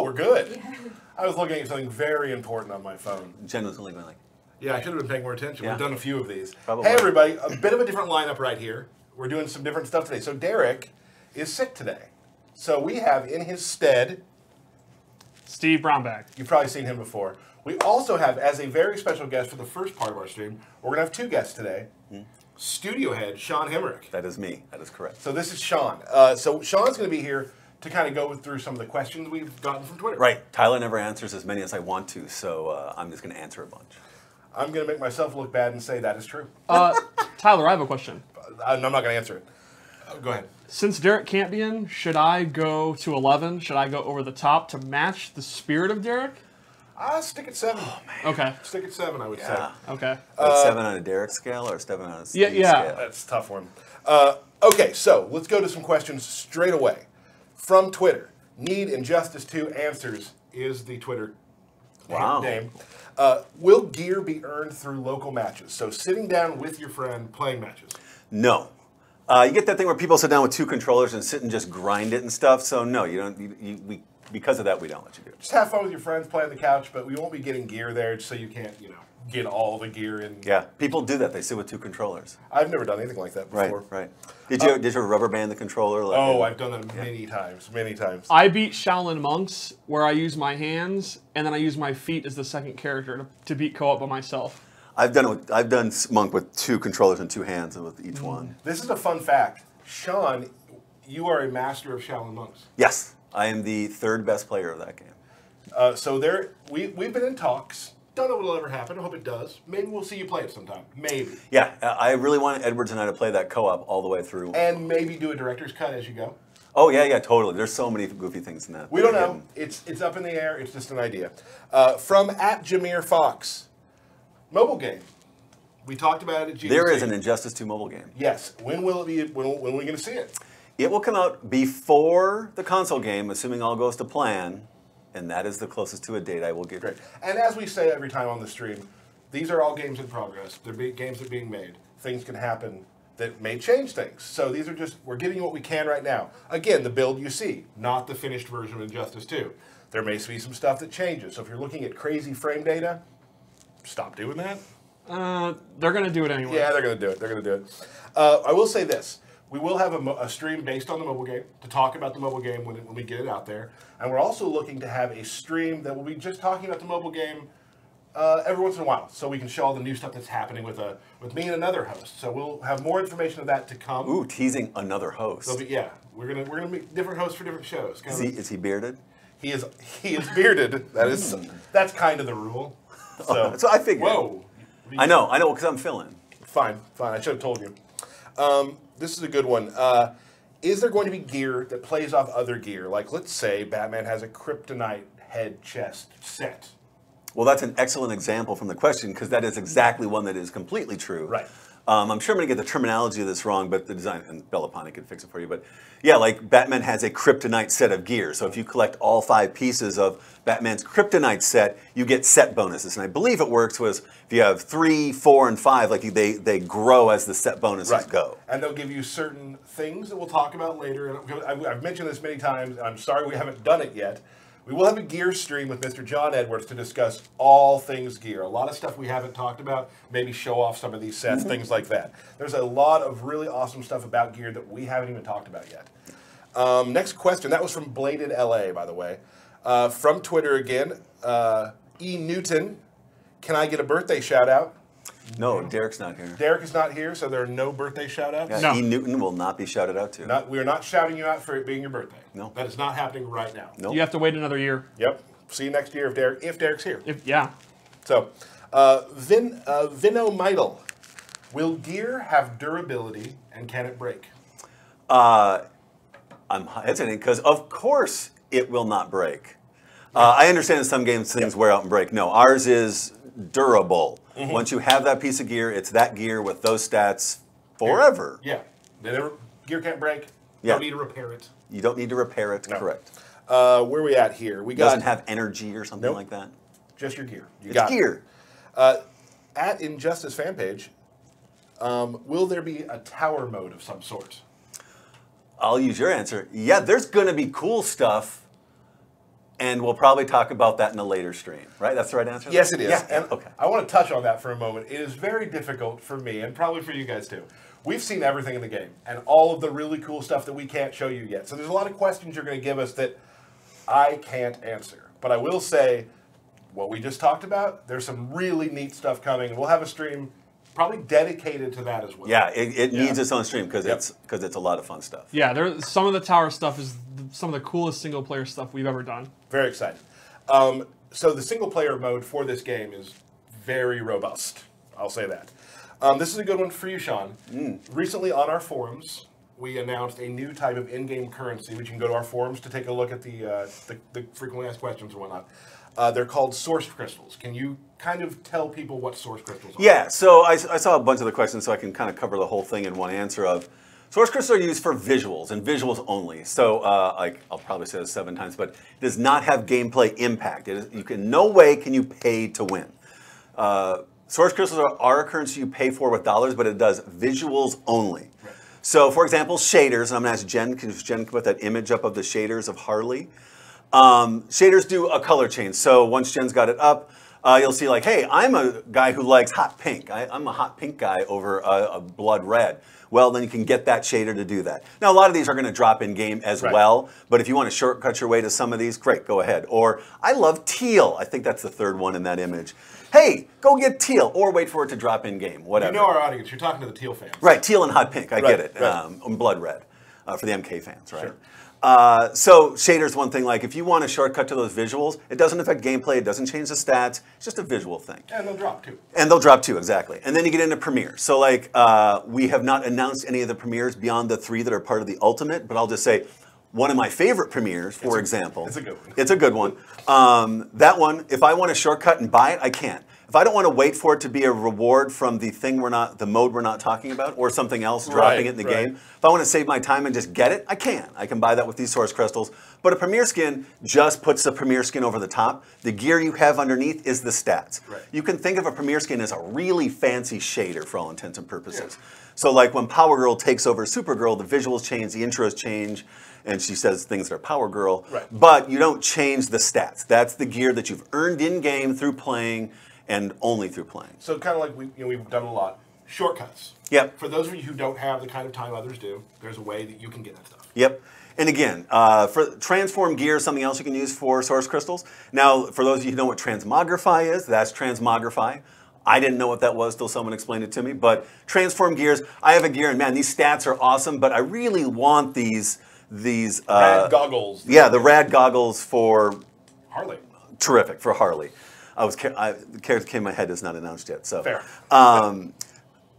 we're good. Yeah. I was looking at something very important on my phone. Jen was only going like... Yeah, I should have been paying more attention. Yeah. We've done a few of these. Probably. Hey, everybody. A bit of a different lineup right here. We're doing some different stuff today. So Derek is sick today. So we have in his stead... Steve Brownback. You've probably seen him before. We also have, as a very special guest for the first part of our stream, we're going to have two guests today. Studio head, Sean Hemmerich. That is me. That is correct. So this is Sean. So Sean's going to be here to kind of go through some of the questions we've gotten from Twitter. Right. Tyler never answers as many as I want to, so I'm just going to answer a bunch. I'm going to make myself look bad and say that is true. Tyler, I have a question. I'm not going to answer it. Go ahead. Since Derek can't be in, should I go to 11? Should I go over the top to match the spirit of Derek? Stick at 7. Oh, man. Okay. Stick at 7, I would say. Okay. 7 on a Derek scale or 7 on a Steve scale? That's a tough one. Okay, so let's go to some questions straight away. From Twitter, Need Injustice 2 Answers is the Twitter name. Will gear be earned through local matches? So sitting down with your friend, playing matches. No. You get that thing where people sit down with 2 controllers and sit and just grind it and stuff. So no, you don't. Because of that, we don't let you do it. Just have fun with your friends, play on the couch, but we won't be getting gear there, just so you can't, get all the gear in. Yeah, people do that. They sit with 2 controllers. I've never done anything like that before. Right. Did you rubber band the controller? I've done that many times. I beat Shaolin Monks where I use my hands and then I use my feet as the second character to beat co-op by myself. I've done Monk with 2 controllers and 2 hands with each one. This is a fun fact. Sean, you are a master of Shaolin Monks. Yes, I am the 3rd best player of that game. So we've been in talks. Don't know what'll ever happen. I hope it does. Maybe we'll see you play it sometime. Maybe. Yeah, I really want Edwards and I to play that co-op all the way through. And maybe do a director's cut as you go. Oh, yeah, totally. There's so many goofy things in that. We don't know. It's up in the air. It's just an idea. From @Jameer Fox. Mobile game. We talked about it at GDC. There is an Injustice 2 mobile game. Yes. When will it be? When are we going to see it? It will come out before the console game, assuming all goes to plan. And that is the closest to a date I will give. Great. And as we say every time on the stream, these are all games in progress. Games are being made. Things can happen that may change things. So these are we're giving you what we can right now. Again, the build you see, not the finished version of Injustice 2. There may be some stuff that changes. So if you're looking at crazy frame data, stop doing that. They're going to do it anyway. Yeah, they're going to do it. I will say this. We will have a stream based on the mobile game to talk about the mobile game when we get it out there. And we're also looking to have a stream that will be just talking about the mobile game every once in a while, so we can show all the new stuff that's happening with me and another host. So we'll have more information of that to come. Ooh, teasing another host. We're gonna be different hosts for different shows. Is he bearded? He is bearded. That's kind of the rule. So, so I figured. Whoa. I know, because I'm filling. Fine. I should have told you. This is a good one. Is there going to be gear that plays off other gear? Like, let's say Batman has a kryptonite head chest set. Well, that's an excellent example from the question, because that is exactly one that is completely true. Right. I'm sure I'm going to get the terminology of this wrong, but the design, and Bellapani can fix it for you, but yeah, like Batman has a kryptonite set of gear. So if you collect all 5 pieces of Batman's kryptonite set, you get set bonuses. And I believe it works was if you have 3, 4, and 5, like they grow as the set bonuses go. And they'll give you certain things that we'll talk about later. And I've mentioned this many times. I'm sorry we haven't done it yet. We will have a gear stream with Mr. John Edwards to discuss all things gear. A lot of stuff we haven't talked about, maybe show off some of these sets, things like that. There's a lot of really awesome stuff about gear that we haven't even talked about yet. Next question, that was from Bladed LA, by the way. From Twitter again, E. Newton, can I get a birthday shout out? No, Derek's not here. Derek is not here, so there are no birthday shout-outs? Yeah, no. E. Newton will not be shouted out to. We are not shouting you out for it being your birthday. No. That is not happening right now. Nope. You have to wait another year. Yep. See you next year if Derek's here. Yeah. So, Vinomidal. Will gear have durability and can it break? I'm hesitating because, of course, it will not break. I understand in some games things wear out and break. No, ours is durable. Mm-hmm. Once you have that piece of gear, it's that gear with those stats forever. Yeah. Gear can't break. You don't need to repair it. You don't need to repair it, correct. Where are we at here? It doesn't have energy or something like that? Just your gear. It's gear. At Injustice fan page, will there be a tower mode of some sort? I'll use your answer. Yeah, there's going to be cool stuff and we'll probably talk about that in a later stream, right? That's the right answer? Yes, it is. Yeah. And Okay. I want to touch on that for a moment. It is very difficult for me, and probably for you guys too. We've seen everything in the game, and all of the really cool stuff that we can't show you yet. So there's a lot of questions you're going to give us that I can't answer. But I will say, what we just talked about, there's some really neat stuff coming, and we'll have a stream probably dedicated to that as well. Yeah, it needs its own stream because it's a lot of fun stuff. Yeah, some of the tower stuff is some of the coolest single player stuff we've ever done. Very excited. So the single player mode for this game is very robust. I'll say that. This is a good one for you, Sean. Recently on our forums, we announced a new type of in-game currency, which you can go to our forums to take a look at the frequently asked questions and whatnot. They're called source crystals. Can you kind of tell people what source crystals are? Yeah, so I saw a bunch of the questions, so I can kind of cover the whole thing in one answer of, source crystals are used for visuals, and visuals only. So I'll probably say this 7 times, but it does not have gameplay impact. In no way can you pay to win. Source crystals are a currency you pay for with dollars, but it does visuals only. Right. So, for example, shaders, and I'm going to ask Jen, because Jen can put that image up of the shaders of Harley. Shaders do a color change. So once Jen's got it up, you'll see like, hey, I'm a guy who likes hot pink. I'm a hot pink guy over a blood red. Well, then you can get that shader to do that. Now, a lot of these are going to drop in game as well, but if you want to shortcut your way to some of these, great, go ahead. Or, I love teal. I think that's the third one in that image. Hey, go get teal, or wait for it to drop in game, whatever. You know our audience. You're talking to the teal fans. Right, teal and hot pink, I get it. Right. Blood red for the MK fans, right? Sure. So shaders, one thing, like if you want a shortcut to those visuals, it doesn't affect gameplay, it doesn't change the stats, it's just a visual thing. And they'll drop too. And they'll drop too, exactly. And then you get into Premiere. So like, we have not announced any of the premieres beyond the 3 that are part of the Ultimate, but I'll just say, one of my favorite premieres, for example. It's a good one. It's a good one. That one, if I want a shortcut and buy it, I can. If I don't want to wait for it to be a reward from the mode we're not talking about, or something else dropping it in the game, if I want to save my time and just get it, I can. I can buy that with these source crystals. But a Premier skin just puts the Premier skin over the top. The gear you have underneath is the stats. Right. You can think of a Premier skin as a really fancy shader for all intents and purposes. Yeah. So like when Power Girl takes over Supergirl, the visuals change, the intros change, and she says things that are Power Girl. Right. But you don't change the stats. That's the gear that you've earned in-game through playing, and only through playing. So kind of like we've done a lot. Shortcuts. Yep. For those of you who don't have the kind of time others do, there's a way that you can get that stuff. Yep. And again, for transform gear, something else you can use for source crystals. Now, for those of you who know what transmogrify is, that's transmogrify. I didn't know what that was till someone explained it to me. But transform gears, I have a gear, and man, these stats are awesome. But I really want these rad goggles. Yeah, the rad goggles for Harley. Terrific for Harley. The character came in my head is not announced yet. So fair.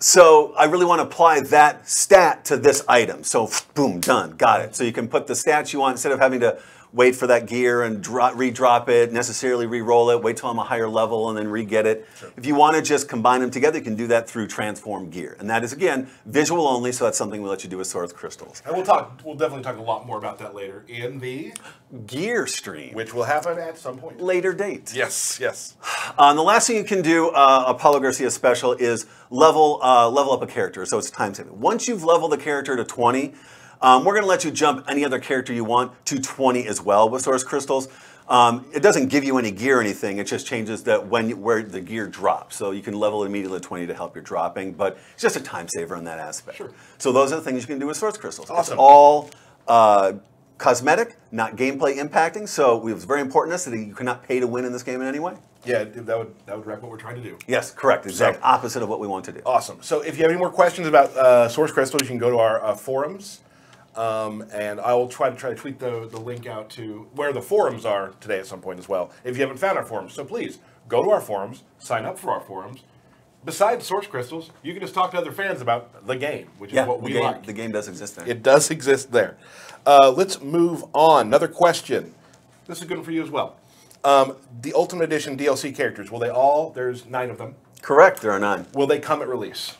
So I really want to apply that stat to this item. So boom, done, got it. So you can put the stats you want instead of having to wait for that gear and re-drop it, necessarily re-roll it, wait till I'm a higher level and then re-get it. Sure. If you want to just combine them together, you can do that through transform gear. And that is, again, visual only, so that's something we'll let you do with source crystals. And we'll definitely talk a lot more about that later in the gear stream. Which will happen at some point. Later date. Yes, yes. The last thing you can do, Apollo Garcia special, is level up a character, so it's time saving. Once you've leveled the character to 20, we're going to let you jump any other character you want to 20 as well with source crystals. It doesn't give you any gear or anything. It just changes where the gear drops. So you can level it immediately to 20 to help your dropping, but it's just a time saver in that aspect. Sure. So those are the things you can do with source crystals. Awesome. It's all cosmetic, not gameplay impacting. So it was very important to us that you cannot pay to win in this game in any way. Yeah, that would wreck what we're trying to do. Yes, correct. Exact opposite of what we want to do. Awesome. So if you have any more questions about source crystals, you can go to our forums. And I will try to tweet the link out to where the forums are today at some point as well, if you haven't found our forums. So please, go to our forums, sign up for our forums. Besides source crystals, you can just talk to other fans about the game, which is what we like. The game does exist there. It does exist there. Let's move on. Another question. This is good one for you as well. The Ultimate Edition DLC characters, there's 9 of them. Correct, there are 9. Will they come at release?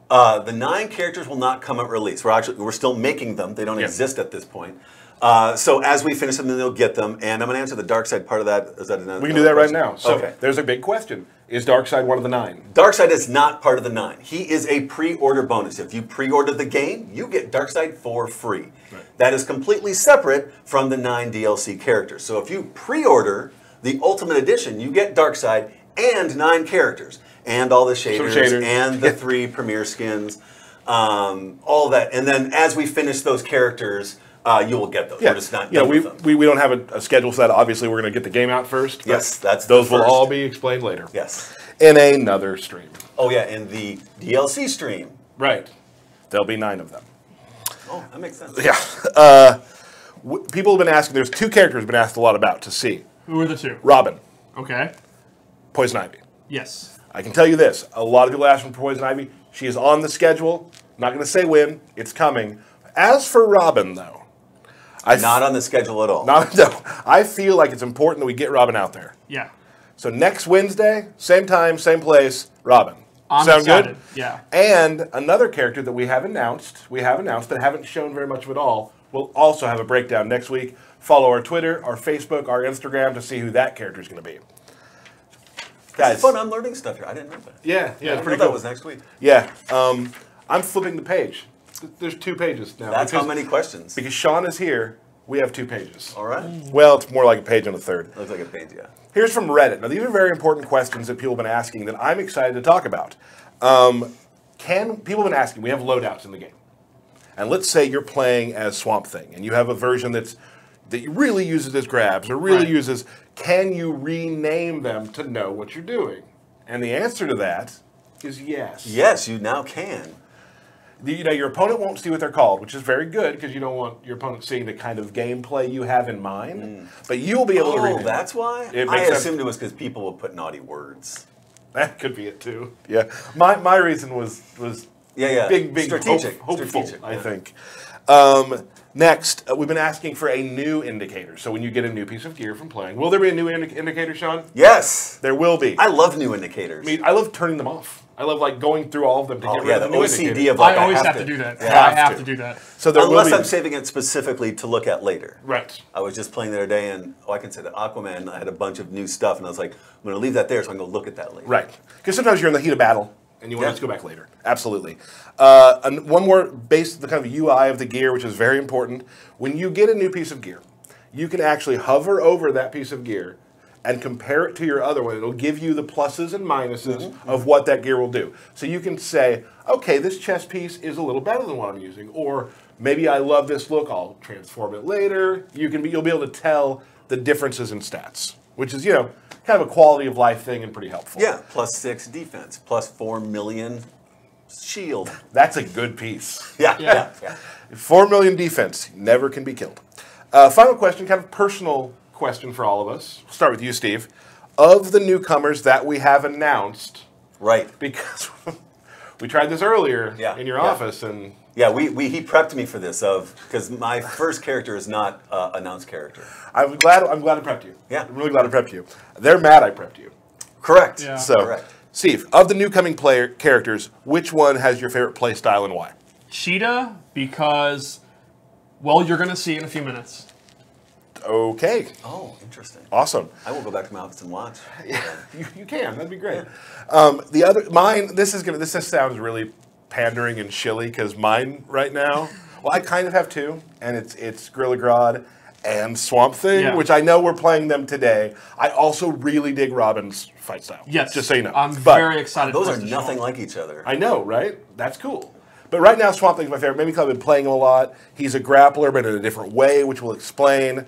The 9 characters will not come at release. We're still making them. They don't exist at this point. So as we finish them, then they'll get them. And I'm going to answer the dark side part of that. Is that another? We can do that right now. So there's a big question. Is Darkseid one of the 9? Darkseid is not part of the 9. He is a pre-order bonus. If you pre-order the game, you get Darkseid for free. Right. That is completely separate from the 9 DLC characters. So if you pre-order the Ultimate Edition, you get Darkseid and 9 characters. And all the shaders. And the 3 premiere skins. All that. And then as we finish those characters, you will get those. Yeah. We're just not done with them. We don't have a schedule for that. Obviously, we're going to get the game out first. Yes, that's those will all be explained later. Yes. In another stream. Oh, yeah, in the DLC stream. Right. There'll be 9 of them. Oh, that makes sense. Yeah. People have been asking, there's 2 characters been asked a lot about to see. Who are the 2? Robin. Okay. Poison Ivy. Yes. I can tell you this. A lot of people ask for Poison Ivy. She is on the schedule. I'm not going to say when. It's coming. As for Robin, though. Not on the schedule at all. No. I feel like it's important that we get Robin out there. Yeah. So next Wednesday, same time, same place, Robin. I'm Sound excited. good? Yeah. And another character that we have announced but haven't shown very much of at all, we'll also have a breakdown next week. Follow our Twitter, our Facebook, our Instagram to see who that character is going to be. Guys, it's fun. I'm learning stuff here. I didn't know that. Yeah, it's pretty cool. That cool. was next week. Yeah. I'm flipping the page. There's 2 pages now. That's how many questions. Because Sean is here, we have 2 pages. All right. Well, it's more like a page and a third. Looks like a page, yeah. Here's from Reddit. Now, these are very important questions that people have been asking that I'm excited to talk about. People have been asking, we have loadouts in the game. And let's say you're playing as Swamp Thing, and you have a version that really uses as grabs, or really uses, can you rename them to know what you're doing? And the answer to that is yes. Yes, you now can. Your opponent won't see what they're called, which is very good because you don't want your opponent seeing the kind of gameplay you have in mind. But you'll be able to read it. Oh, that's why? I assumed it was because people would put naughty words. That could be it too. Yeah, my reason was big strategic, hopeful, I think. Next, we've been asking for a new indicator. So when you get a new piece of gear from playing, will there be a new indicator, Sean? Yes, there will be. I love new indicators. I love turning them off. I love going through all of them to get rid of the new OCD indicator. of like, I always have to do that. Yeah, I have to do that. So there unless will be, I'm saving it specifically to look at later. Right. I was just playing the other day, and I can say that Aquaman, I had a bunch of new stuff, and I was like, I'm going to leave that there so I can go look at that later. Right. Because sometimes you're in the heat of battle, and you want to just go back later. Absolutely. And one more the kind of UI of the gear, which is very important. When you get a new piece of gear, you can actually hover over that piece of gear and compare it to your other one. It'll give you the pluses and minuses of what that gear will do. So you can say, okay, this chest piece is a little better than what I'm using, or maybe I love this look, I'll transform it later. You'll be able to tell the differences in stats, which is, kind of a quality of life thing and pretty helpful. Yeah, +6 defense, +4 million shield. That's a good piece. Yeah. 4 million defense, never can be killed. Final question, kind of personal question for all of us. We'll start with you, Steve. Of the newcomers that we have announced, right? Because we tried this earlier in your office, and he prepped me for this because my first character is not announced character. I'm glad I prepped you. Yeah, I'm really glad I prepped you. They're mad I prepped you. Correct. Yeah. So, correct. Steve, of the new coming characters, which one has your favorite play style and why? Cheetah, because, well, you're going to see in a few minutes. Okay. Oh, interesting. Awesome. I will go back to my office and watch. Yeah, you can. That'd be great. Yeah. This sounds really pandering and shilly because mine right now. Well, I kind of have 2, and it's Gorilla Grodd and Swamp Thing, which I know we're playing them today. I also really dig Robin's fight style. Yes. Just so you know. I'm very excited. Those are nothing like each other. I know, right? That's cool. But right now, Swamp Thing's my favorite. Maybe because I've been playing him a lot. He's a grappler, but in a different way, which we'll explain.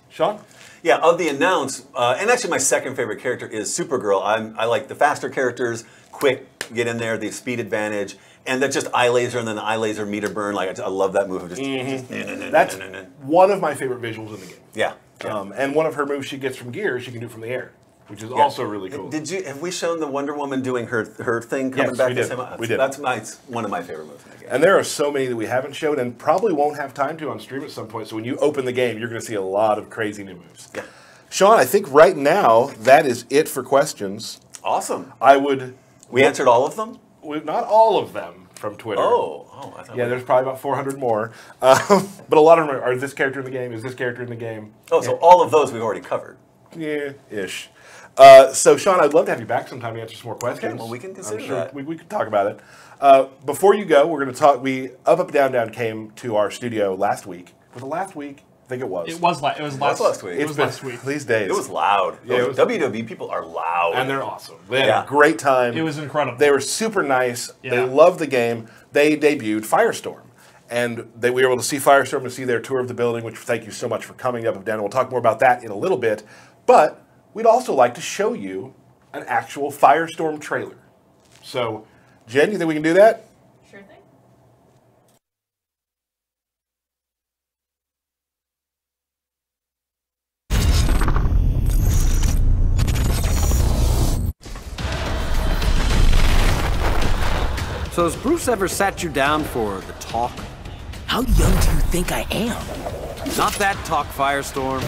Sean? Yeah, of the announce, and actually my second favorite character is Supergirl. I like the faster characters, quick, get in there, the speed advantage, and that's just eye laser and then the eye laser meter burn. Like I love that move of just. That's one of my favorite visuals in the game. Yeah. And one of her moves she gets from gear, she can do from the air, which is also really cool. Have we shown the Wonder Woman doing her thing coming back to him? We did. That's one of my favorite moves in the game. And there are so many that we haven't showed and probably won't have time to on stream at some point. So when you open the game, you're going to see a lot of crazy new moves. Yeah. Sean, I think right now that is it for questions. Awesome. We answered all of them? Not all of them from Twitter. I thought there's probably about 400 more. But a lot of them are this character in the game? Is this character in the game? Oh, so all of those we've already covered. Yeah, ish. So, Sean, I'd love to have you back sometime to answer some more questions. Okay, well, we can consider I'm sure that. we can talk about it. Before you go, we're going to talk. Up, Down, Down came to our studio last week. Was it last week? I think it was. It was last week. It was last week. These days. It was loud. Yeah, it was, WWE people are loud. and they're awesome. They had a great time. It was incredible. They were super nice. Yeah. They loved the game. They debuted Firestorm. And we were able to see Firestorm and see their tour of the building, which thank you so much for coming up and down. We'll talk more about that in a little bit. But we'd also like to show you an actual Firestorm trailer. So, Jen, you think we can do that? Sure thing. So has Bruce ever sat you down for the talk? How young do you think I am? Not that talk, Firestorm.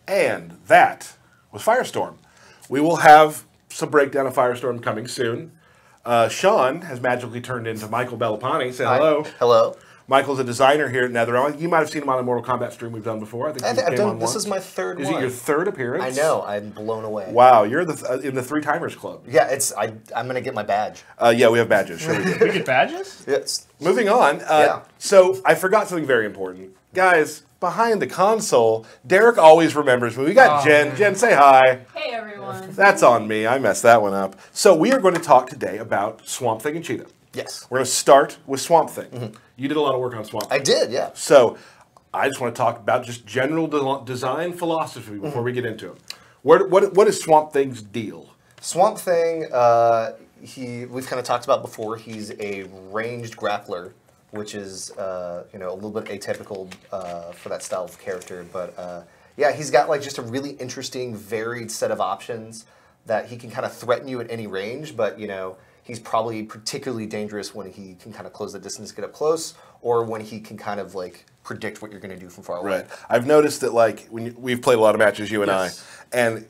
And that was Firestorm. We will have some breakdown of Firestorm coming soon. Sean has magically turned into Michael Bellapani. Say hello. Hi. Hello. Michael's a designer here at NetherRealm. You might have seen him on a Mortal Kombat stream we've done before. I think he I've came done. on This once. is my third Is one. it your third appearance? I know. I'm blown away. Wow, you're in the Three Timers Club. Yeah, it's. I'm gonna get my badge. Yeah, we have badges. Sure we do. We get badges? Yes. Moving on. Yeah. So I forgot something very important. Guys, behind the console, Derek always remembers me. We got Jen. Man. Jen, say hi. Hey everyone. That's on me. I messed that one up. So we are going to talk today about Swamp Thing and Cheetah. Yes. We're going to start with Swamp Thing. You did a lot of work on Swamp Thing. I did. Yeah. So I just want to talk about just general design philosophy before we get into it. What is Swamp Thing's deal? Swamp Thing. We've kind of talked about before. He's a ranged grappler, which is a little bit atypical for that style of character. But yeah, he's got like just a really interesting, varied set of options that he can kind of threaten you at any range. But he's probably particularly dangerous when he can kind of close the distance, get up close, or when he can kind of like predict what you're going to do from far away. Right. I've noticed that like we've played a lot of matches, you and Yes. I, and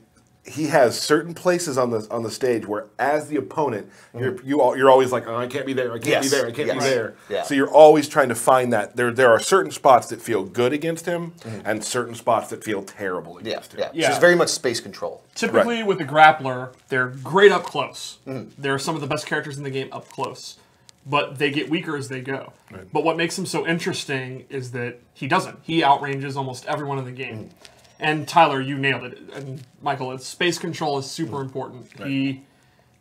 he has certain places on the stage where, as the opponent, you're always like, oh, I can't be there, I can't be Yes. there, I can't be Yes. there. Yeah. So you're always trying to find that there are certain spots that feel good against him, and certain spots that feel terrible Yeah, against him. yeah. Yeah. She's very much space control. Typically, with the grappler, they're great up close. They're some of the best characters in the game up close. But they get weaker as they go. Right. But what makes him so interesting is that he doesn't. He outranges almost everyone in the game. And Tyler, you nailed it. And Michael, space control is super important. Right.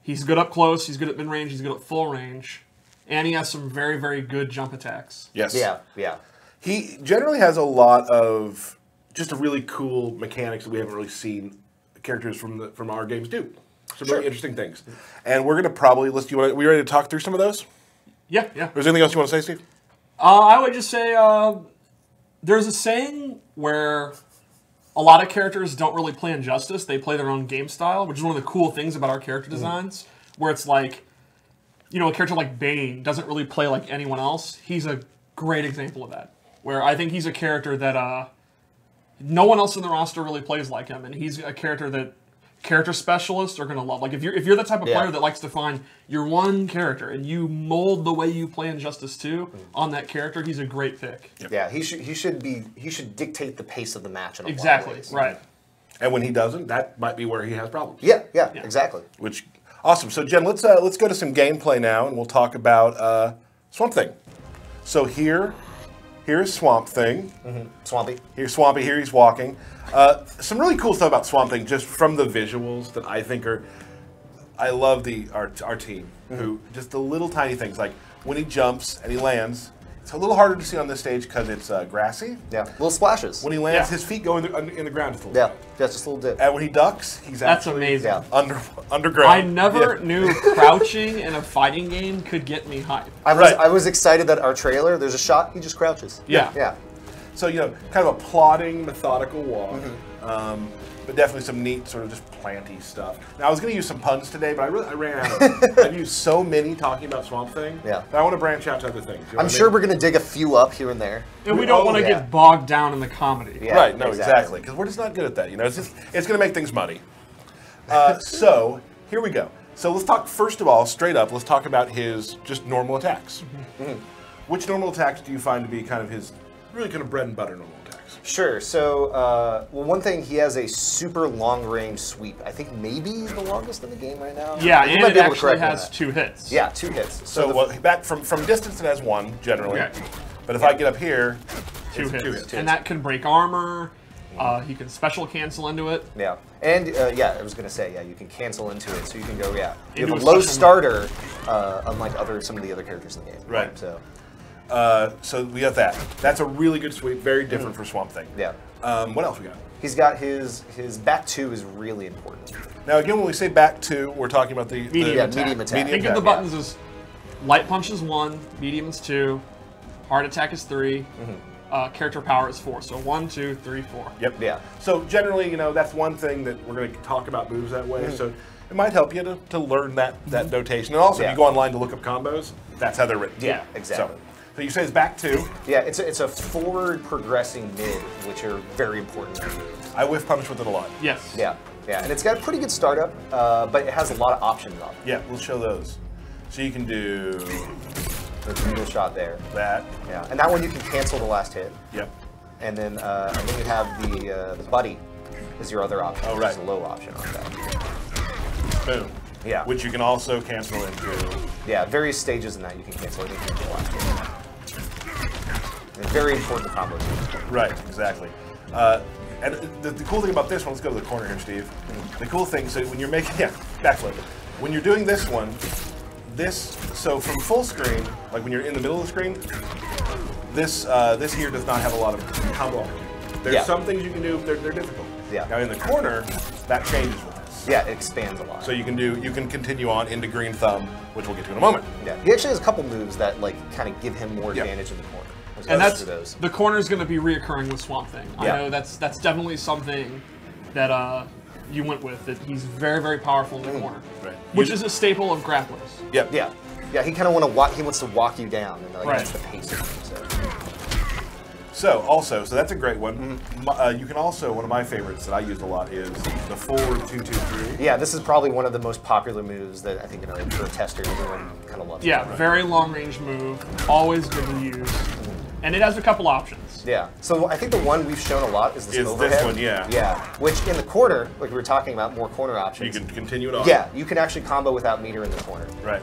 He's good up close, he's good at mid-range, he's good at full range. And he has some very, very good jump attacks. Yes. Yeah, yeah. He generally has a lot of just a really cool mechanics that we haven't really seen characters from our games do. Some really interesting things. And we're going to probably, we ready to talk through some of those? Yeah, yeah. Is there anything else you want to say, Steve? I would just say there's a saying where a lot of characters don't really play Injustice. They play their own game style, which is one of the cool things about our character designs, where it's like, a character like Bane doesn't really play like anyone else. He's a great example of that, where I think he's a character that no one else in the roster really plays like him, and he's a character that character specialists are going to love. Like if you're the type of Yeah. player that likes to find your one character and you mold the way you play Injustice 2 on that character, he's a great pick. Yeah, he should dictate the pace of the match in a lot of Exactly. ways. Right. And when he doesn't, that might be where he has problems. Yeah, exactly. Which awesome. So Jen, let's go to some gameplay now, and we'll talk about Swamp Thing. So here's Swamp Thing. Swampy. Here's Swampy. Here he's walking. Some really cool stuff about Swamp Thing, just from the visuals that I think are. I love our team who just the little tiny things like when he jumps and he lands. It's a little harder to see on this stage because it's grassy. Yeah, little splashes. When he lands, Yeah. his feet go in the ground just a little Yeah, bit. just a little dip. And when he ducks, he's That's actually amazing. Yeah. underground. I never Yeah. knew crouching in a fighting game could get me hyped. I was excited that our trailer, there's a shot, he just crouches. Yeah. Yeah. So, kind of a plodding, methodical walk. But definitely some neat sort of just planty stuff. Now, I was going to use some puns today, but I ran out of I've used so many talking about Swamp Thing. Yeah. That I want to branch out to other things. You know I'm what I sure mean? we're going to dig a few up here and there. And we don't want to yeah. get bogged down in the comedy. Yeah, Right, no, exactly. Because we're just not good at that. It's going to make things muddy. So, here we go. So let's talk, first of all, straight up, let's talk about his just normal attacks. Which normal attacks do you find to be kind of his, really kind of bread and butter normal attacks? Sure. So, well, one thing, he has a super long-range sweep. I think maybe the longest in the game right now. Yeah, You and might it be able to actually correct me on has that. 2 hits. Yeah, 2 hits. So back from distance, it has 1, generally. Okay. But if I get up here, 2 it's hits. 2 hits. And that can break armor. He can special cancel into it. Yeah, and I was gonna say, you can cancel into it, so you can go, you Into have a a low special starter, unlike some of the other characters in the game. Right. So, So we have that. That's a really good sweep, very different for Swamp Thing. yeah, What else we got? he's got his back 2 is really important. Now again, when we say back 2, we're talking about the Medium Yeah, attack. medium attack. Medium Think of the attack, buttons as light punch is 1, medium is 2, hard attack is 3, character power is 4. So 1, 2, 3, 4. Yep. Yeah. So generally, that's one thing that we're going to talk about moves that way. So it might help you to learn that notation. And also, if Yeah. you go online to look up combos, that's how they're written. Yeah, exactly. So you say it's back 2. Yeah, it's a forward progressing mid, which are very important. I whiff punish with it a lot. Yes. Yeah, and it's got a pretty good startup, but it has a lot of options on it. Yeah, we'll show those. So you can do The needle shot there. that. Yeah, and that one you can cancel the last hit, Yep. and then you have the buddy is your other option. Oh, which right. is a low option on that. Boom. Yeah. Which you can also cancel into. Yeah, various stages in that you can cancel anything into the last hit. And very important combo. Right, exactly. And the cool thing about this one, let's go to the corner here, Steve. The cool thing, so when you're making, backflip. When you're doing this one, so from full screen, like when you're in the middle of the screen, this here does not have a lot of combo opportunity. There's Yeah. some things you can do, they're difficult. Yeah. Now in the corner, that changes with this. Yeah, it expands a lot. So you can continue on into green thumb, which we'll get to in a moment. Yeah, he actually has a couple moves that kind of give him more Yeah. advantage in the corner. There's And others that's for those. the corner is going to be reoccurring with Swamp Thing. Yeah. I know that's definitely something that you went with. That he's very, very powerful in the corner, Right. which is a staple of grapplers. Yep. Yeah, he kind of wants to walk you down, and Right. that's the pace of it. So that's a great one. You can also, one of my favorites that I use a lot is the forward 2-2-3. Yeah, this is probably one of the most popular moves that I think for a tester, everyone kind of loves. Yeah, it. very long range move, always good to use, and it has a couple options. Yeah. So I think the one we've shown a lot is this Is this overhead. one, yeah. Yeah. Which in the corner, like we were talking about, more corner You options. can continue it on. Yeah, you can actually combo without meter in the corner. Right.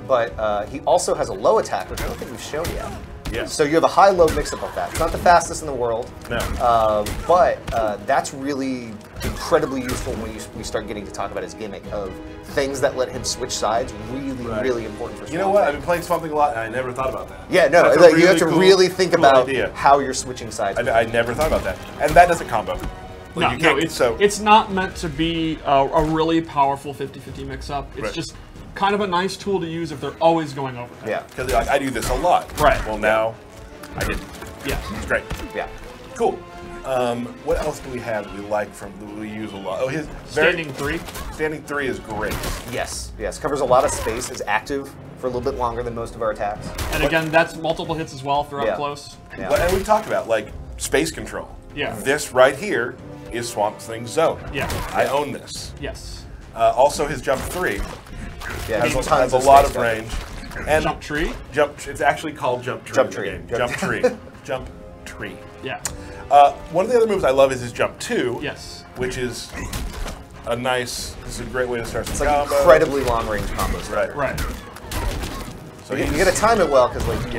But he also has a low attack, which I don't think we've shown yet. Yeah. So you have a high-low mix-up of that. It's not the fastest in the world. No. But that's really incredibly useful when we start getting to talk about his gimmick of things that let him switch sides. Really, Right. really important for You know Swamp what? Thing. I've been playing something a lot, and I never thought about that. Yeah, no, That's a like, you have to cool- really think cool about idea. how you're switching sides. I never thought about that, and that doesn't combo. Like, No, you no, can't, it's not meant to be a really powerful 50-50 mix-up. It's Right. just kind of a nice tool to use if they're always going overhead. Yeah, because I do this a lot. Right. Well, now I didn't. Yeah. It's great. yeah. Cool. What else do we have that we like that we use a lot? Oh, his Standing 3. Standing 3 is great. Yes, covers a lot of space, is active for a little bit longer than most of our attacks. And again, that's multiple hits as well if they're Yeah. up close. Yeah. And we talked about like space control. Yeah. This right here is Swamp Thing's zone. Yeah. I own this. Yes. Also, his jump 3 Yeah, has a lot of range. And Jump tree. It's actually called Jump Tree. Jump Tree. In the game. Jump Tree. Jump Tree. Yeah. One of the other moves I love is his Jump 2. Yes. Which is a nice. This is a great way to start some It's like combos. incredibly long range combos. Right. Right. So You he's- got to time it well because like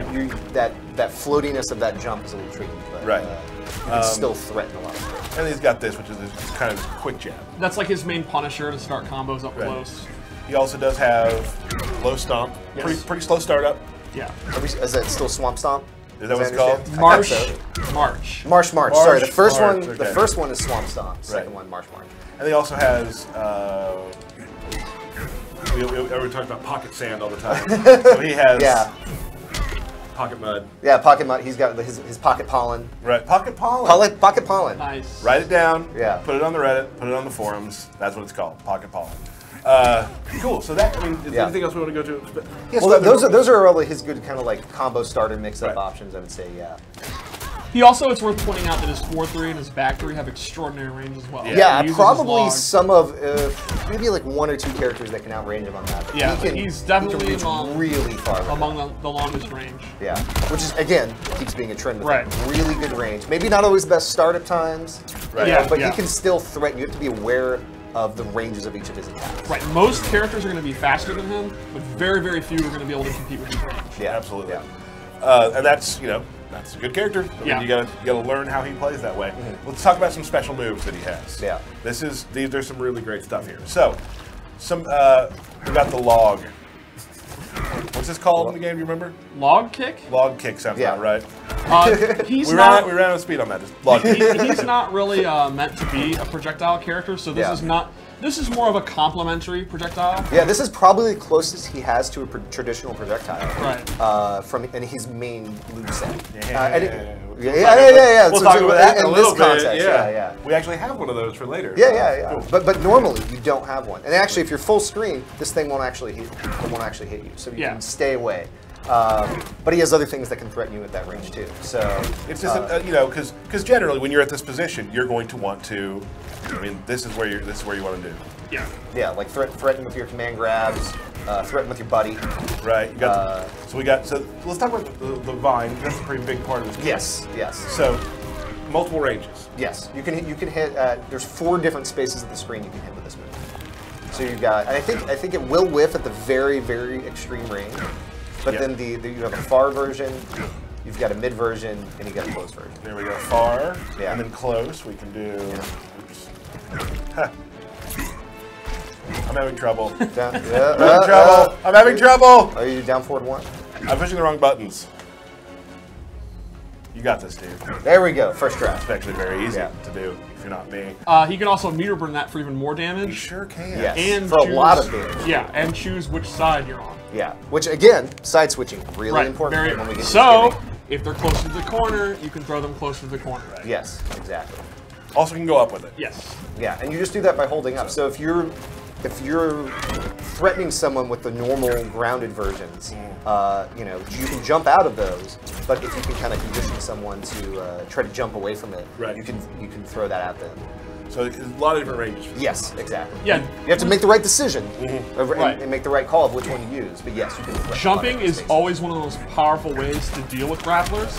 that floatiness of that jump is a little tricky, but Right. You can still threaten a lot of stuff. And he's got this, which is his kind of quick jab. That's like his main Punisher to start combos up Right. close. He also does have low stomp. Yes. Pretty slow startup. Yeah. Is that still Swamp Stomp? Is that what it's I called? understand? Marsh. I thought so. March. Marsh. Sorry, the first March, one. okay. The first one is Swamp Stomp. Second Right. one, Marsh. And he also has. We talk about pocket sand all the time. So he has Yeah, pocket mud. yeah. Pocket Mud. He's got his pocket pollen. Right. Pocket pollen. Pocket pollen. Nice. Write it down. Yeah. Put it on the Reddit. Put it on the forums. That's what it's called. Pocket pollen. Cool. So that. I mean, is there Yeah. anything else we want to go to? Yes, Well, those are all his good kind of like combo starter mix-up Right. options. I would say, yeah. He also, it's worth pointing out that his 4-3 and his back 3 have extraordinary range as well. Yeah, He uses his probably log. some of maybe like 1 or 2 characters that can outrange him on that. But Yeah, he but can, he's he definitely can reach among- really far. with among that. the longest range. Yeah, which is again keeps being a trend with Right. him. Really good range. Maybe not always the best startup times. Right. Yeah, but yeah. he can still threaten. You have to be aware of the ranges of each of his attacks. Right. Most characters are going to be faster than him, but very, very few are going to be able to compete with his range. Yeah, Absolutely. Yeah. And that's that's a good character. I mean, Yeah. you gotta learn how he plays that way. Let's talk about some special moves that he has. Yeah. There's some really great stuff here. So, we got the log. What's this called in the game? Do you remember? Log kick? Log kick sounds Yeah. about right. He's We not. ran out of speed on that. Just log kick. He's not really meant to be a projectile character, so this Yeah. is not. This is more of a complementary projective. Yeah, this is probably the closest he has to a traditional projectile. Right. From in his main moveset. Yeah. And We'll yeah. We'll So- talk so about that in a this little bit. context, yeah. We actually have one of those for later. Yeah. Cool. But normally you don't have one. And actually, if you're full screen, this thing won't actually hit. It won't actually hit you. So you Yeah. can stay away. But he has other things that can threaten you at that range too. So It's just because generally when you're at this position, you're going to want to. I mean, this is where you want to do. Yeah. yeah, like threaten with your command grabs, threaten with your buddy. Right. You got so let's talk about the vine. That's a pretty big part of this. Yes. So multiple ranges. Yes, you can hit. There's 4 different spaces of the screen you can hit with this move. So you've got, and I think it will whiff at the very, very extreme range. But Yeah. then you have a far version, you've got a mid version, and you got a close version. There we go. Far. Yeah. And then close. We can do. Oops. Huh. I'm having trouble. I'm having trouble. I'm having trouble. Are you down forward 1? I'm pushing the wrong buttons. You got this, dude. There we go. First draft. It's actually very easy Yeah. to do if you're not me. He can also meter burn that for even more You damage. sure can. Yes. And For a choose, lot of damage. Yeah, and choose which side you're on. Yeah. Which again, side switching really Right. important Very, when we get to so, gaming. if they're closer to the corner, you can throw them closer to the corner. Yes, exactly. Also can go up with it. Yes. Yeah, and you just do that by holding up. So if you're threatening someone with the normal grounded versions, you can jump out of those. But if you can kind of condition someone to try to jump away from it, Right. you can throw that at them. So there's a lot of different ranges. For this. Yes, exactly. Yeah. You have to make the right decision Right. and make the right call of which one to use. But yes, you can. threaten Jumping other is spaces. always one of the most powerful ways to deal with grapplers.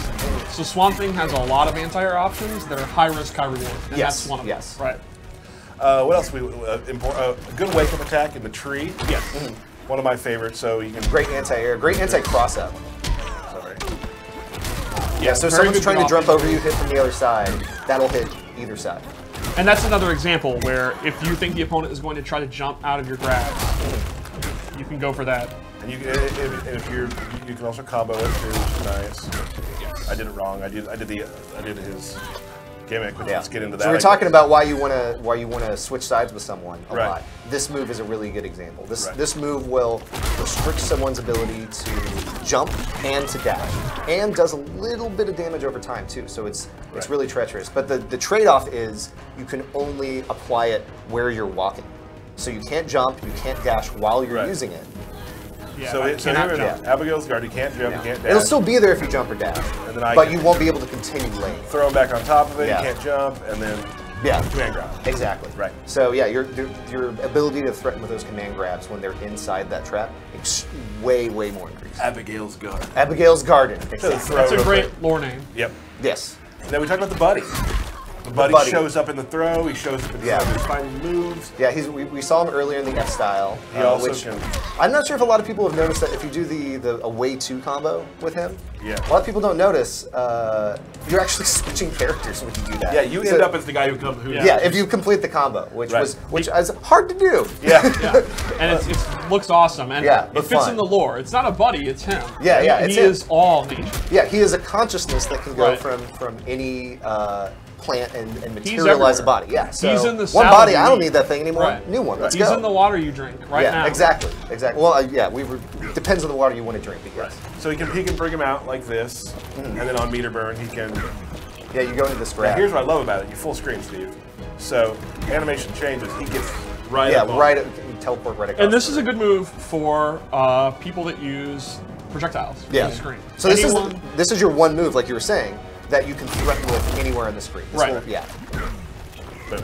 So Swamp Thing has a lot of anti-air options that are high risk, high reward. And Yes, that's one of yes. them. Right. What else? A good wake up attack in the tree. Yes. One of my favorites. So you can. Great anti-air, great anti-cross up. Sorry. Yeah, so if very someone's good trying to jump option. over you, hit from the other side, that'll hit either side. And that's another example where if you think the opponent is going to try to jump out of your grabs, you can go for that. And if you can also combo it too, which is nice. I did it wrong. I did his gimmick. But let's get into that. So we're I talking guess. about why you want to switch sides with someone a Right. lot. This move is a really good example. Right. This move will restrict someone's ability to jump and to dash, and does a little bit of damage over time too. So it's Right. really treacherous. But the trade-off is you can only apply it where you're walking. So you can't jump, you can't dash while you're Right. using it. Yeah, So I here cannot we go. jump. Abigail's guard. You can't jump. You can't dash. It'll still be there if you jump or dash, And then I but can- you won't be able to continue lane. Throw him back on top of it. Yeah. You can't jump, and then Yeah. Command grab. Exactly. Right. So yeah, your ability to threaten with those command grabs when they're inside that trap, way more increased. Abigail's Guard. Abigail's Garden. So Exactly. throw That's a real great quick. lore name. Yep. Yes. And then we talked about the buddy. The buddy buddy. shows up in the throw. He shows up in some of his final moves. Yeah, we saw him earlier in the F style. He also which can. I'm not sure if a lot of people have noticed that if you do the away 2 combo with him, Yeah. a lot of people don't notice you're actually switching characters when you do that. Yeah, you end up as the guy who comes. Who Yeah, if you complete the combo, which Right. is hard to do. Yeah. Yeah, and it looks awesome, and Yeah, it but fits fun. in the lore. It's not a buddy; it's him. Yeah, yeah, He it's is him. all nature. Yeah, he is a consciousness that can go Right. from any plant and He's materialize a everywhere. body. Yeah, so He's in the one salad body. you I don't eat. need that thing anymore. Right. New one. Let's He's go. in the water you drink right yeah, now. exactly. Well, yeah, depends on the water you want to drink. But yes. So he can bring him out like this, and then on meter burn he can. Yeah, you go into this Now, grab. here's what I love about it. You full screen, Steve. So animation changes. He gets right. Yeah, up on right. it. You teleport right across. And this the is a room. good move for people that use projectils on Yeah. the screen. So this is your one move, like you were saying, that you can threaten with anywhere on the screen. This Right. will- yeah. Boom.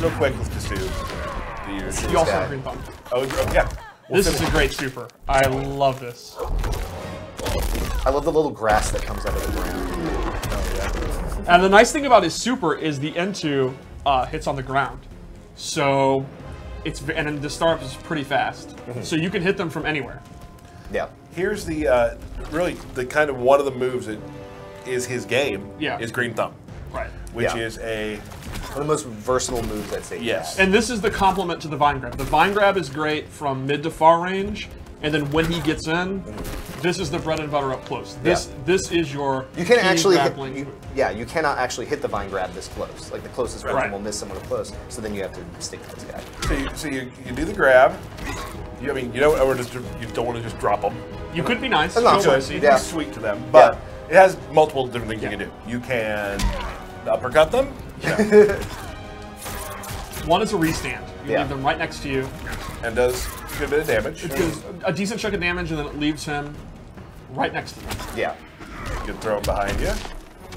Real quick, let's just do the usual. You also guy. have green thumb. Oh, yeah. This is a great super. I love this. I love the little grass that comes out of the ground. And the nice thing about his super is the N2 hits on the ground. So and then the startup is pretty fast. So you can hit them from anywhere. Yeah. Here's the really the kind of one of the moves that is his game. Yeah. Is green thumb, Right. which Yeah. is a One of the most versatile moves I'd say. yes. And this is the complement to the vine grab. The vine grab is great from mid to far range, and then when he gets in, this is the bread and butter up close. This is your You can key actually grappling hit, move. you cannot actually hit the vine grab this close. Like the closest version Right. will miss someone close. So then you have to stick to this guy. So you do the grab. You don't want to just drop them. You could be nice. That's not show good. mercy. You Yeah. be sweet to them, but it has multiple different things you can do. You can uppercut them. One is a restand. You Yeah. leave them right next to you. And does a good bit of damage. It does a decent chunk of damage, and then it leaves him right next to them. Yeah. You can throw them behind you.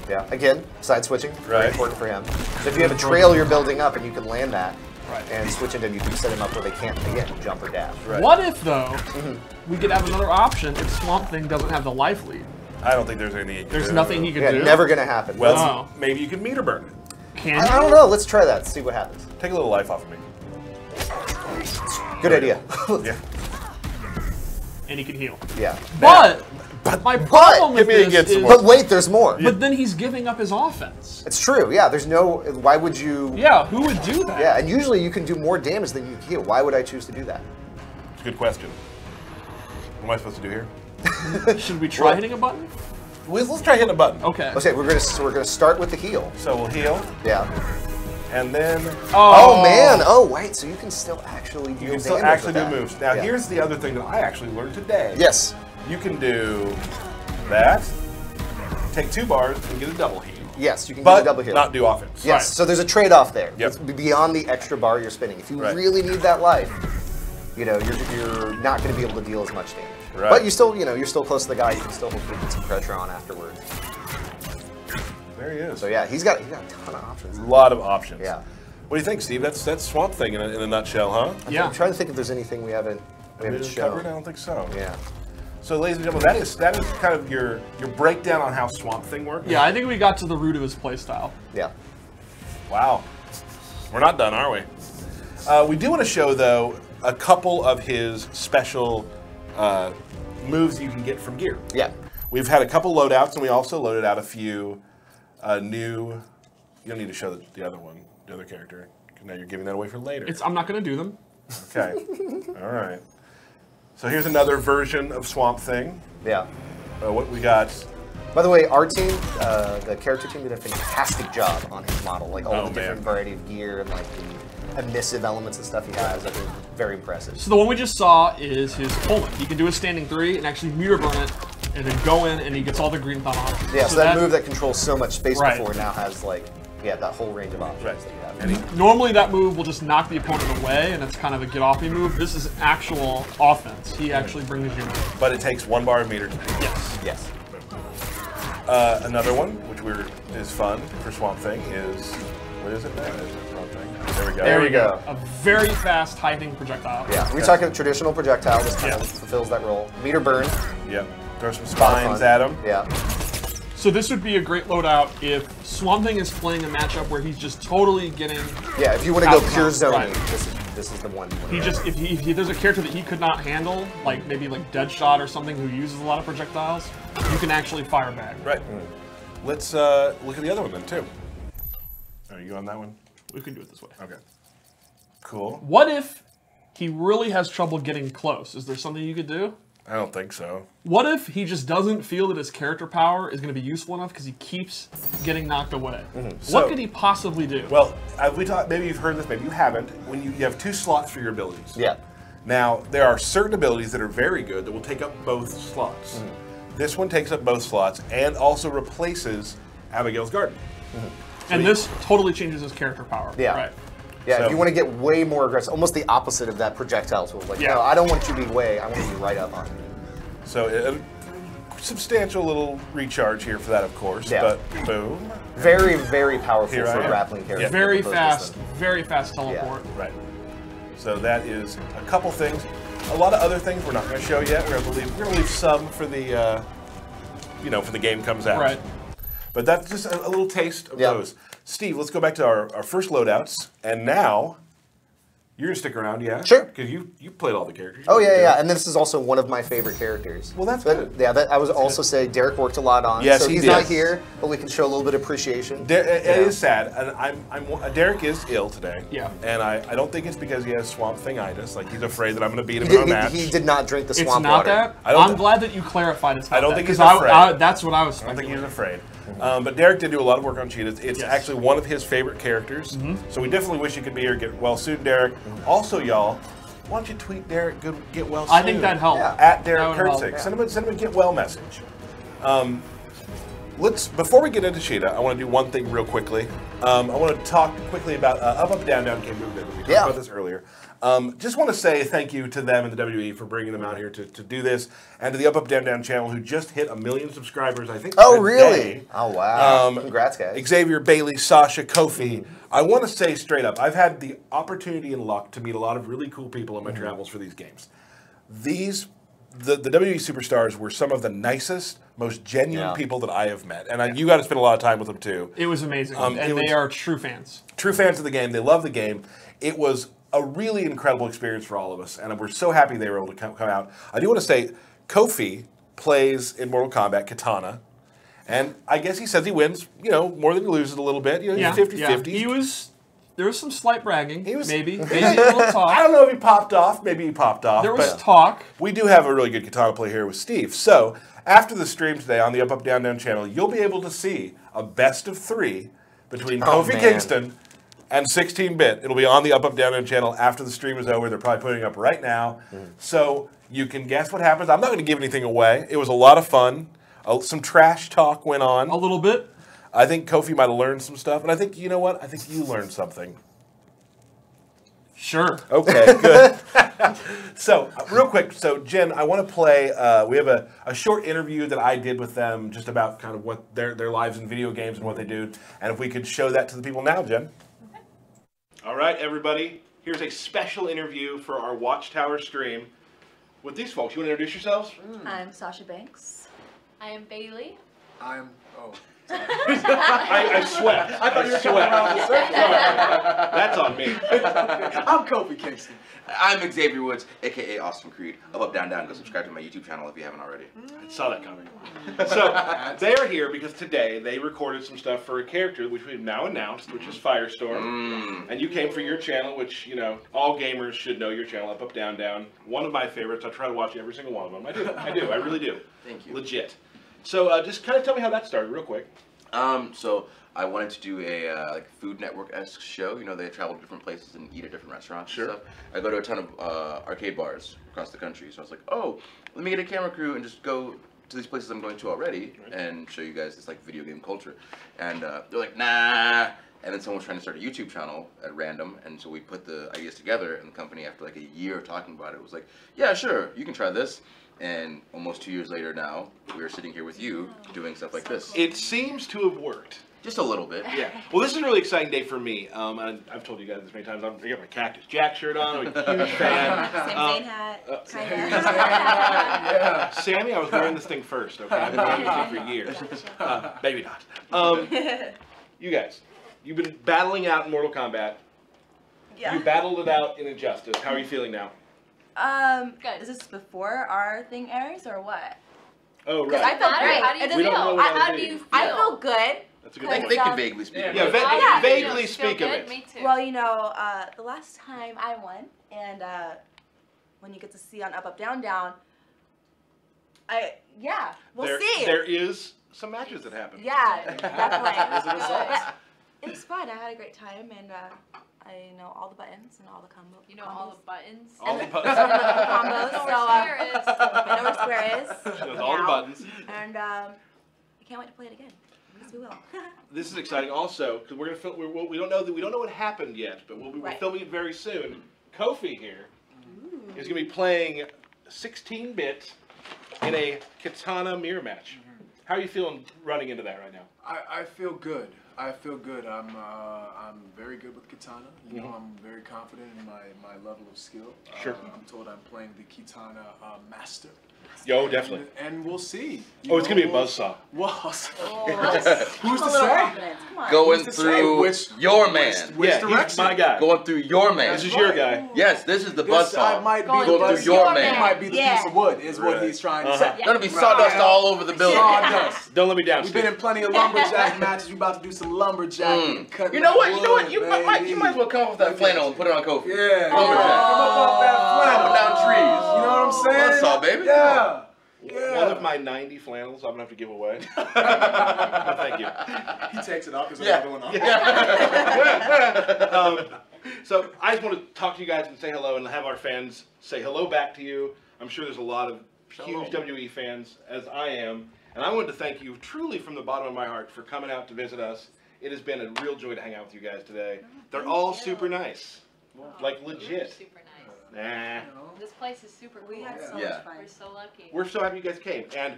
Yeah. Again, side switching. Very Right. important for him. So if you have a trail you're building up and you can land that Right. and switch into, you can set him up where they can't again jump or dash. Right. What if, though, we could have another option if Swamp Thing doesn't have the life lead? I don't think there's anything. There's nothing he can Yeah, do. never gonna happen. Well, Oh. maybe you can meter burn. Can I you? don't know. Let's try that. See what happens. Take a little life off of me. Good idea. Yeah. And he can heal. Yeah. But my problem with Give me a this good is, some But wait, there's more. but then he's giving up his offense. It's true. Yeah. There's no. Why would you? Yeah, who would do that? Yeah. And usually you can do more damage than you heal. Why would I choose to do that? It's a good question. What am I supposed to do here? Should we try hitting a button? Let's try hitting a button. Okay. Okay, we're gonna start with the heal. So we'll heal, Yeah. and then Oh, man. Oh wait. So you can still actually do you can still damage actually with do that. moves. Now Yeah. here's the other thing that I actually learned today. Yes. You can do that, take 2 bars, and get a double heal. Yes, you can But do a double heal. not do offense. Yes. Right. So there's a trade-off there. Yep. It's beyond the extra bar you're spinning. If you Right. really need that life, you're not going to be able to deal as much damage. Right. But you still, you're still close to the guy. You can still hopefully get some pressure on afterwards. There he is. So yeah, he's got a ton of options. A lot of options. Yeah. What do you think, Steve? That's Swamp Thing in a nutshell, huh? Yeah. I'm trying to think if there's anything we haven't Did it shown. cover it? I don't think so. Yeah. So, ladies and gentlemen, that is kind of your breakdown on how Swamp Thing works. Yeah, I think we got to the root of his playstyle. Yeah. Wow. We're not done, are we? We do want to show, though, a couple of his special moves you can get from gear. Yeah. We've had a couple loadouts, and we also loaded out a few new. You don't need to show the other one, the other character. Now you're giving that away for later. I'm not going to do them. Okay. All right. So here's another version of Swamp Thing. Yeah. What we got? By the way, our team, the character team, did a fantastic job on his model. Like all Oh, the different man. variety of gear and like the emissive elements and stuff he has. That are very impressive. So the one we just saw is his Poland. He can do a standing 3 and actually meter burn it, and then go in and he gets all the green thumb options. Yeah, so that move that controls so much space Right. before now has like, that whole range of options Right. that you have. Normally that move will just knock the opponent away, and it's kind of a get off me move. This is actual offense. He actually brings you in. But it takes 1 bar of meter to do. Yes. Yes. Another one, which is fun for Swamp Thing, is what is it now? Swamp Thing. There we go. There we go. A very fast hiding projectile. Yeah, we talk a traditional projectile. This kind of fulfills that role. Meter burn. Yeah. Throw some spines at him. Yeah. So this would be a great loadout if Swamp Thing is playing a matchup where he's just totally getting. Yeah, if you want to go pure zoning, zoning, this is the one. He just if there's a character that he could not handle, like maybe like Deadshot or something who uses a lot of projectiles, you can actually fire back. Right. Let's look at the other one then too. Are you on that one? We can do it this way. Okay. Cool. What if he really has trouble getting close? Is there something you could do? I don't think so. What if he just doesn't feel that his character power is going to be useful enough because he keeps getting knocked away? So- What could he possibly do? Well, we talked. Maybe you've heard this. Maybe you haven't. When you have 2 slots for your abilities. Yeah. Now there are certain abilities that are very good that will take up both slots. This one takes up both slots and also replaces Abigail's Garden. and this totally changes his character power. Yeah. Right. Yeah, So- if you want to get way more aggressive, almost the opposite of that projectile tool. Like, Yeah. no, I don't want you to be way, I want you to be right up on me. So a substantial little recharge here for that, of course. Yeah. But boom. Very, very powerful Here I for am. grappling characters. Very opposed to fast, this very fast teleport. Right. So that is a couple things. A lot of other things we're not going to show yet. We're going to leave some for the for the game comes out. Right. But that's just a little taste of Yeah. those. Steve, let's go back to our first loadouts, and now you're gonna stick around, yeah? Sure. Because you played all the characters. Oh You yeah, did. yeah, and this is also one of my favorite characters. Well, that's But, good. Yeah, that I was also say Derek worked a lot on. Yes, so he he's did. not here, but we can show a little bit of appreciation. It is sad, and Derek is ill today. Yeah. And I don't think it's because he has Swamp Thing-itis. Like he's afraid that I'm gonna beat him in a match. He did not drink the It's swamp not water. that. I don't I'm thi- glad that you clarified it's not I don't that, think he's 'cause afraid. that's what I was I don't think speculating. he's afraid. But Derek did do a lot of work on Cheetah. It's Yes. actually one of his favorite characters. So we definitely wish you could be here. Get well soon, Derek. Also, y'all, why don't you tweet Derek, get well soon? I think that'd help. Yeah. At Derek That would help. Kurtzig. Send him a get well message. Before we get into Cheetah, I want to do one thing real quickly. I want to talk quickly about Up Up Down Down came to a bit. We talked Yeah. about this earlier. Just want to say thank you to them and the WWE for bringing them out here to do this, and to the Up Up Down Down channel who just hit 1 million subscribers. I think. Oh today. really? Oh wow! Congrats, guys. Xavier, Bailey, Sasha, Kofi. I want to say straight up, I've had the opportunity and luck to meet a lot of really cool people in my travels for these games. The WWE superstars were some of the nicest, most genuine Yeah. people that I have met, and you got to spend a lot of time with them too. It was amazing, it and was- they are true fans. True fans of the game, they love the game. It was a really incredible experience for all of us, and we're so happy they were able to come out. I do want to say, Kofi plays in Mortal Kombat Katana, and I guess he says he wins, more than he loses a little bit. He's 50-50. There was some slight bragging. He was- maybe a little talk. I don't know if he popped off. Maybe he popped off. There was but talk. we do have a really good katana play here with Steve. So after the stream today on the Up Up Down Down channel, you'll be able to see a best of 3 between Kofi man. Kingston and 16-Bit. It'll be on the Up Up Down Down channel after the stream is over. They're probably putting it up right now. So you can guess what happens. I'm not going to give anything away. It was a lot of fun. Some trash talk went on. A little bit. I think Kofi might have learned some stuff. And I think, you know what? I think you learned something. Sure. Okay, good. So, real quick, Jen, I want to play, we have a short interview that I did with them just about kind of what their lives in video games and what they do, and if we could show that to the people now, Jen. Okay. All right, everybody, here's a special interview for our Watchtower stream with these folks. You want to introduce yourselves? I'm Sasha Banks. I am Bailey. I sweat. I thought you were sweat. That's on me. I'm Kofi Kingston. I'm Xavier Woods, aka Austin Creed. Up Down Down. Go subscribe to my YouTube channel if you haven't already. I saw that coming. So they are here because today they recorded some stuff for a character which we've now announced, which is Firestorm. And you came for your channel, which all gamers should know your channel. Up Down Down. One of my favorites. I try to watch every single one of them. I do. I really do. Thank you. Legit. So just kind of tell me how that started, real quick. So I wanted to do a Food Network-esque show. They travel to different places and eat at different restaurants Sure. and stuff. I go to a ton of arcade bars across the country. So I was like, oh, let me get a camera crew and just go to these places I'm going to already and show you guys this video game culture. And they're like, nah. And then someone was trying to start a YouTube channel at random, and so we put the ideas together, and the company, after a year of talking about it, was like, yeah, sure, you can try this. And almost 2 years later now, we are sitting here with you doing stuff like this. It seems to have worked. Just a little bit. Yeah. Well, this is a really exciting day for me. And I've told you guys this many times. I got my Cactus Jack shirt on. I'm a huge fan. Same Zane hat, kind of. Yeah. Sammy, I was wearing this thing first. Okay, I've been wearing this thing for years. Maybe not. You guys, you've been battling out in Mortal Kombat. Yeah. You battled it out in Injustice. How are you feeling now? Good. Is this before our thing airs or what? Oh, Because I right. feel great. How do you We don't know feel? what How it'll do be. you feel? I feel good. That's a good They point. can vaguely speak. Yeah, Yeah. vaguely Feel speak of good? it. Me too. Well, you know, the last time I won, and when you get to see on Up Up Down Down, we'll see. There is some matches that happen. Yeah, definitely. As a result. But it was fun. I had a great time, and I know all the buttons and all the combos. You know all the buttons. All the the buttons. combos. know So where Square is. I know where Square is. She knows all the now. buttons. And I can't wait to play it again. Yes, we will. This is exciting also because we're gonna film. We don't know what happened yet, but we're Right. filming it very soon. Kofi here is gonna be playing 16-bit in a katana mirror match. How are you feeling running into that right now? I feel good. I feel good. I'm very good with katana. You know, I'm very confident in my level of skill. Sure. I'm told I'm playing the katana master. Yo, definitely. And we'll see. Oh, it's gonna be a buzzsaw. Well, who's to Come say? confidence. Come on. Going Who's to say through which- your man. Which Yeah, he's direction? my guy. Going through your man. This is your guy. Yes, this is the This I buzzsaw. might be Going the through buzz- your He man. might be the Yeah. piece of wood, is what he's trying to say. Gonna be sawdust all over the building. Sawdust. Don't let me down, We've been in Steve. plenty of lumberjack matches. We about to do some lumberjack. You know what? You might as well come up with that flannel and put it on Kofi. Yeah. Lumberjack. Come up off that flannel. Put down trees. You know what I'm saying? Buzzsaw, baby. Yeah. Yeah. One of my 90 flannels I'm gonna have to give away. No, thank you. He takes it off because Yeah. another one off. So I just want to talk to you guys and say hello and have our fans say hello back to you. I'm sure there's a lot of huge WWE fans, as I am. And I wanted to thank you truly from the bottom of my heart for coming out to visit us. It has been a real joy to hang out with you guys today. They're all super nice. Like legit. Super nice. Nah. This place is super cool. We had so Yeah. much fun. We're so lucky. We're so happy you guys came. And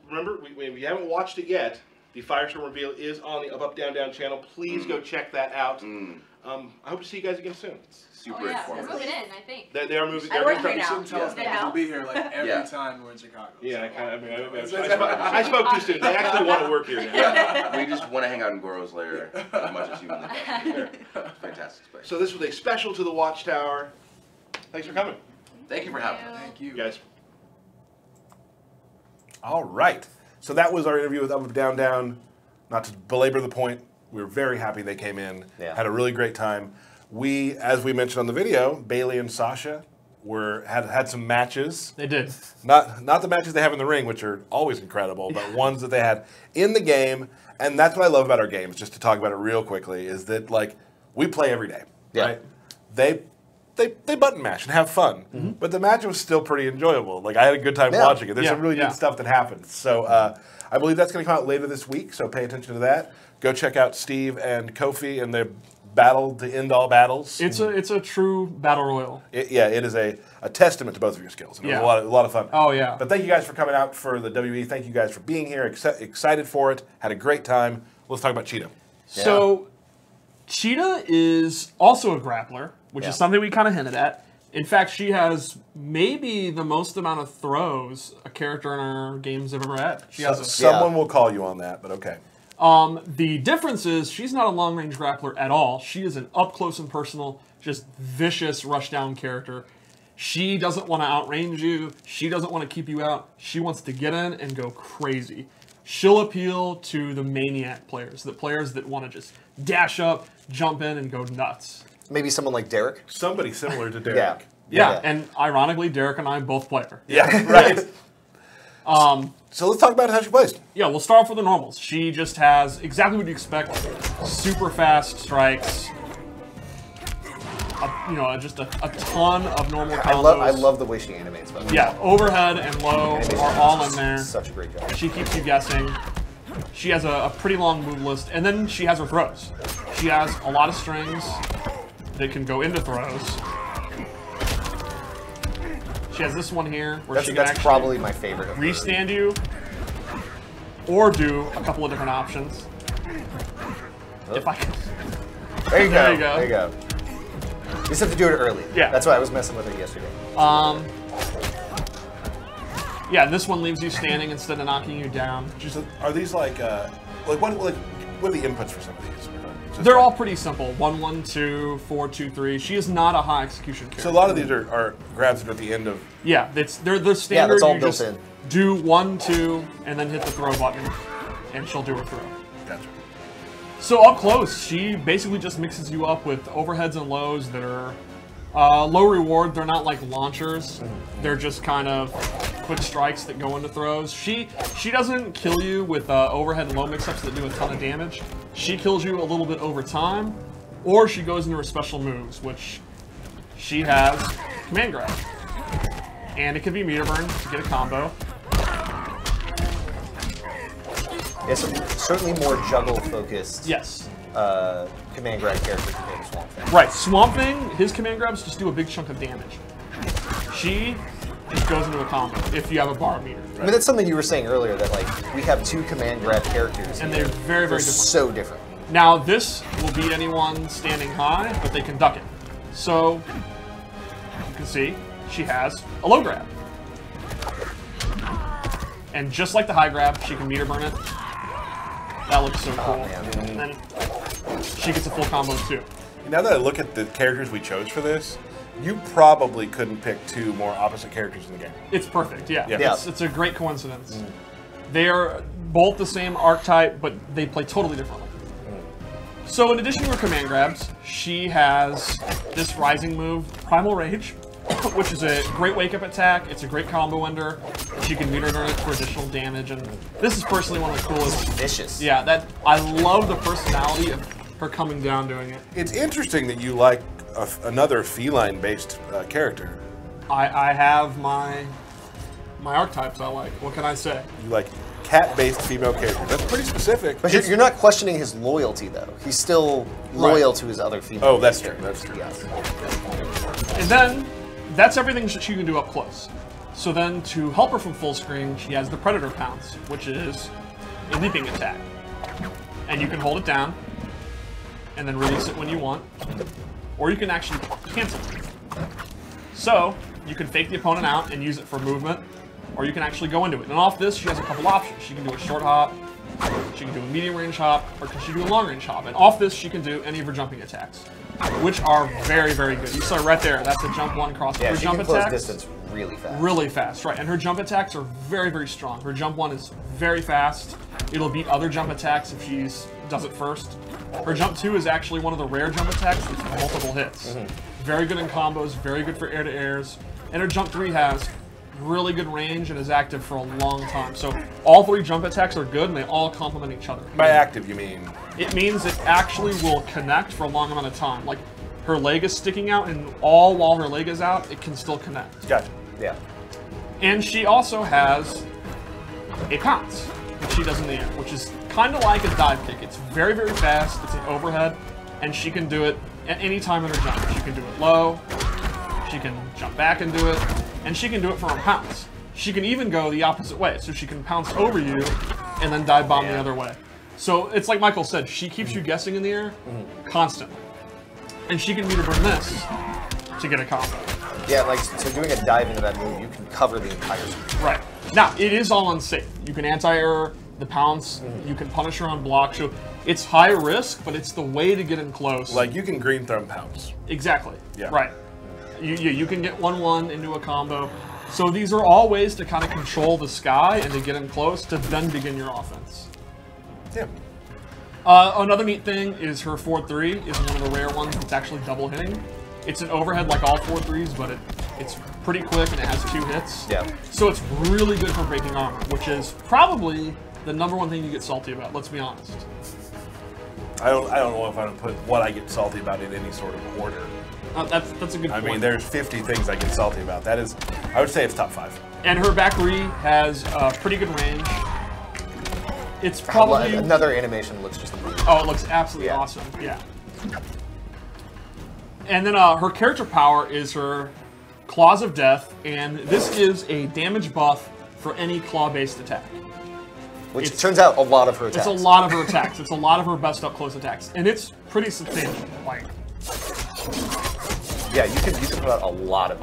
remember, if you haven't watched it yet, the Firestorm reveal is on the Up Up Down Down channel. Please go check that out. I hope to see you guys again soon. Super Oh, yeah. We're informative. moving in, I think. They are moving. I They're work moving- here now. Shouldn't tell us Yeah. that. We'll be here like every Yeah. time we're in Chicago. Yeah, I spoke too soon. They actually want to work here now. We just want to hang out in Goro's lair as much as humanly possible. Fantastic space. So this was a special to the Watchtower. Thanks for coming, Thank you for having us. Thank you. guys. All right. So that was our interview with Up Up Down Down. Not to belabor the point, we were very happy they came in. Yeah. Had a really great time. We, as we mentioned on the video, Bailey and Sasha had some matches. They did. Not the matches they have in the ring, which are always incredible, but ones that they had in the game. And that's what I love about our games, just to talk about it real quickly, is that like we play every day. Yeah. Right? They button mash and have fun. But the match was still pretty enjoyable. Like I had a good time Yeah. watching it. There's Yeah, some really yeah. neat stuff that happens. So I believe that's gonna come out later this week, so pay attention to that. Go check out Steve and Kofi and their battle to end all battles. It's a true battle royal. It is a testament to both of your skills. And it was Yeah. a lot of fun. Oh, yeah. But thank you guys for coming out for the WE. Thank you guys for being here. Excited for it. Had a great time. Let's talk about Cheetah. So, Cheetah is also a grappler, which Yeah. is something we kind of hinted at. In fact, she has maybe the most amount of throws a character in our games have ever had. She has a Someone will call you on that, but okay. The difference is she's not a long-range grappler at all. She is an up-close and personal, just vicious rush-down character. She doesn't want to outrange you. She doesn't want to keep you out. She wants to get in and go crazy. She'll appeal to the maniac players, the players that want to just dash up, jump in, and go nuts. Maybe someone like Derek. Somebody similar to Derek. Yeah. Yeah, Yeah. and ironically, Derek and I both play her. Yeah, right. So let's talk about how she plays. Yeah, we'll start off with the normals. She just has exactly what you expect. Super fast strikes. Just a ton of normal combos. I love the way she animates. By the way. Yeah, overhead and low Animation are is all in there. Such a great job. She keeps you guessing. She has a pretty long move list, and then she has her throws. She has a lot of strings that can go into throws. She has this one here where she can That's actually probably my favorite. Of her. restand you, or do a couple of different options. If I can. There you go. There you go. There you go. You just have to do it early. Yeah. That's why I was messing with it yesterday. Yeah, this one leaves you standing instead of knocking you down. Are these what are the inputs for some of these? They're all pretty simple. 1, 1, 2, 4, 2, 3. She is not a high execution character. So a lot of these are grabs that are at the end of. Yeah, they're the standard. Yeah, that's all you built just in. do 1, 2, and then hit the throw button, and she'll do her throw. Gotcha. So up close, she basically just mixes you up with overheads and lows that are low reward. They're not like launchers. They're just kind of quick strikes that go into throws. She doesn't kill you with overhead and low mix-ups that do a ton of damage. She kills you a little bit over time, or she goes into her special moves, which she has command grab. And it can be meter burn to get a combo. Yeah, so certainly more juggle focused. Yes. Command grab character compared to Swamp Thing. Right, Swamp Thing, his command grabs just do a big chunk of damage. She just goes into a combo if you have a bar meter. I mean, that's something you were saying earlier, that like we have 2 command grab characters. And they're very, very different. So different. Now, this will beat anyone standing high, but they can duck it. So, you can see, she has a low grab. And just like the high grab, she can meter burn it. That looks so cool. And then she gets a full combo too. Now that I look at the characters we chose for this, you probably couldn't pick 2 more opposite characters in the game. It's perfect, yeah. Yeah. It's a great coincidence. They are both the same archetype, but they play totally differently. So in addition to her command grabs, she has this rising move, Primal Rage, which is a great wake-up attack. It's a great combo ender. She can meter burn it for additional damage, and this is personally one of the coolest. Vicious. Yeah, I love the personality of her coming down doing it. It's interesting that you like another feline-based character. I have my archetypes I like. What can I say? You like cat-based female characters. That's pretty specific. But you're not questioning his loyalty, though. He's still loyal to his other female. Oh, that's true. That's true. Yes. And then, that's everything she can do up close. So then, to help her from full screen, she has the Predator Pounce, which is a leaping attack. And you can hold it down, and then release it when you want. Or you can actually cancel it. So, you can fake the opponent out and use it for movement, or you can actually go into it. And off this, she has a couple options. She can do a short hop, she can do a medium range hop, or she can do a long range hop. And off this, she can do any of her jumping attacks, which are very, very good. You saw right there, that's a jump 1 cross. Yeah, her she jump can close attacks, distance really fast. really fast, right. And her jump attacks are very, very strong. Her jump 1 is very fast. It'll beat other jump attacks if she does it first. Her jump 2 is actually one of the rare jump attacks with multiple hits. Very good in combos, very good for air-to-airs. And her jump 3 has really good range and is active for a long time. So all 3 jump attacks are good and they all complement each other. By active, you mean? It means it actually will connect for a long amount of time. Like her leg is sticking out and all while her leg is out, it can still connect. Gotcha. Yeah. And she also has a pounce, which she does in the air, which is kind of like a dive kick. It's very, very fast. It's an overhead, and she can do it at any time in her jump. She can do it low, she can jump back and do it, and she can do it from a pounce. She can even go the opposite way, so she can pounce over you and then dive bomb the other way. So it's like Michael said, she keeps you guessing in the air constantly. And she can meter burn this to get a combo. Yeah, like, so doing a dive into that move, you can cover the entire screen. Right. Now, it is all unsafe. You can anti-air the pounce, you can punish her on block. So it's high risk, but it's the way to get in close. Like, you can green thumb pounce. Exactly. Yeah. Right. You can get 1-1 into a combo. So these are all ways to kind of control the sky and to get in close to then begin your offense. Yeah. Another neat thing is her 4-3 is one of the rare ones that's actually double hitting. It's an overhead like all 4-3s, but it's pretty quick and it has 2 hits. Yeah. So it's really good for breaking armor, which is probably the #1 thing you get salty about, let's be honest. I don't know if I would put what I get salty about in any sort of order. That's a good point. I mean, there's 50 things I get salty about. That is, I would say it's top 5. And her back re has pretty good range. It's probably another animation looks just amazing. Oh, it looks absolutely awesome. Yeah. And then her character power is her Claws of Death, and this is a damage buff for any claw-based attack. Which turns out a lot of her attacks. It's a lot of her attacks. It's a lot of her best up-close attacks, and it's pretty substantial. Like, yeah, you can put out a lot of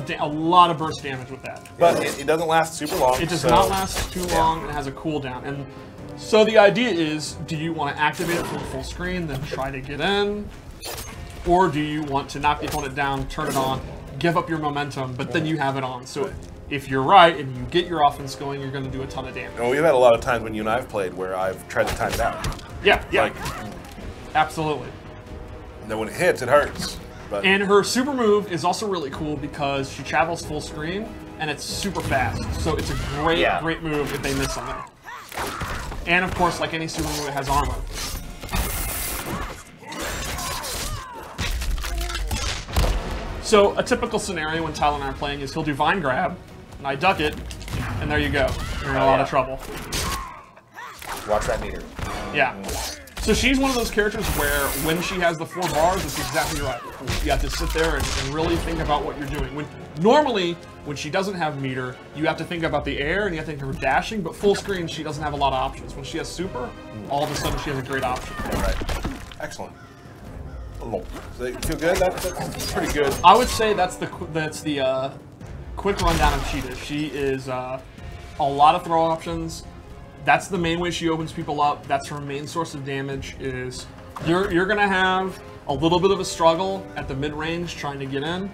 damage. a lot of burst damage with that. But it doesn't last super long. It does not last too long, and it has a cooldown. And so the idea is, do you want to activate it from full screen, then try to get in? Or do you want to knock the opponent down, turn it on, give up your momentum, but then you have it on? So if you're right and you get your offense going, you're going to do a ton of damage. And we've had a lot of times when you and I have played where I've tried to time it out. Yeah, yeah. Like, absolutely. And then when it hits, it hurts. But And her super move is also really cool because she travels full screen and it's super fast. So it's a great, great move if they miss something. And of course, like any super move, it has armor. So a typical scenario when Tyler and I are playing is he'll do Vine Grab, and I duck it, and there you go. You're in a lot of trouble. Watch that meter. Yeah. So she's one of those characters where when she has the 4 bars, it's exactly right. You have to sit there and really think about what you're doing. Normally, when she doesn't have meter, you have to think about the air and you have to think of her dashing, but full screen, she doesn't have a lot of options. When she has super, all of a sudden she has a great option. Right. Excellent. So you feel good? That's pretty good. I would say that's the quick rundown of Cheetah. She is a lot of throw options. That's the main way she opens people up. That's her main source of damage. Is you're gonna have a little bit of a struggle at the mid range trying to get in.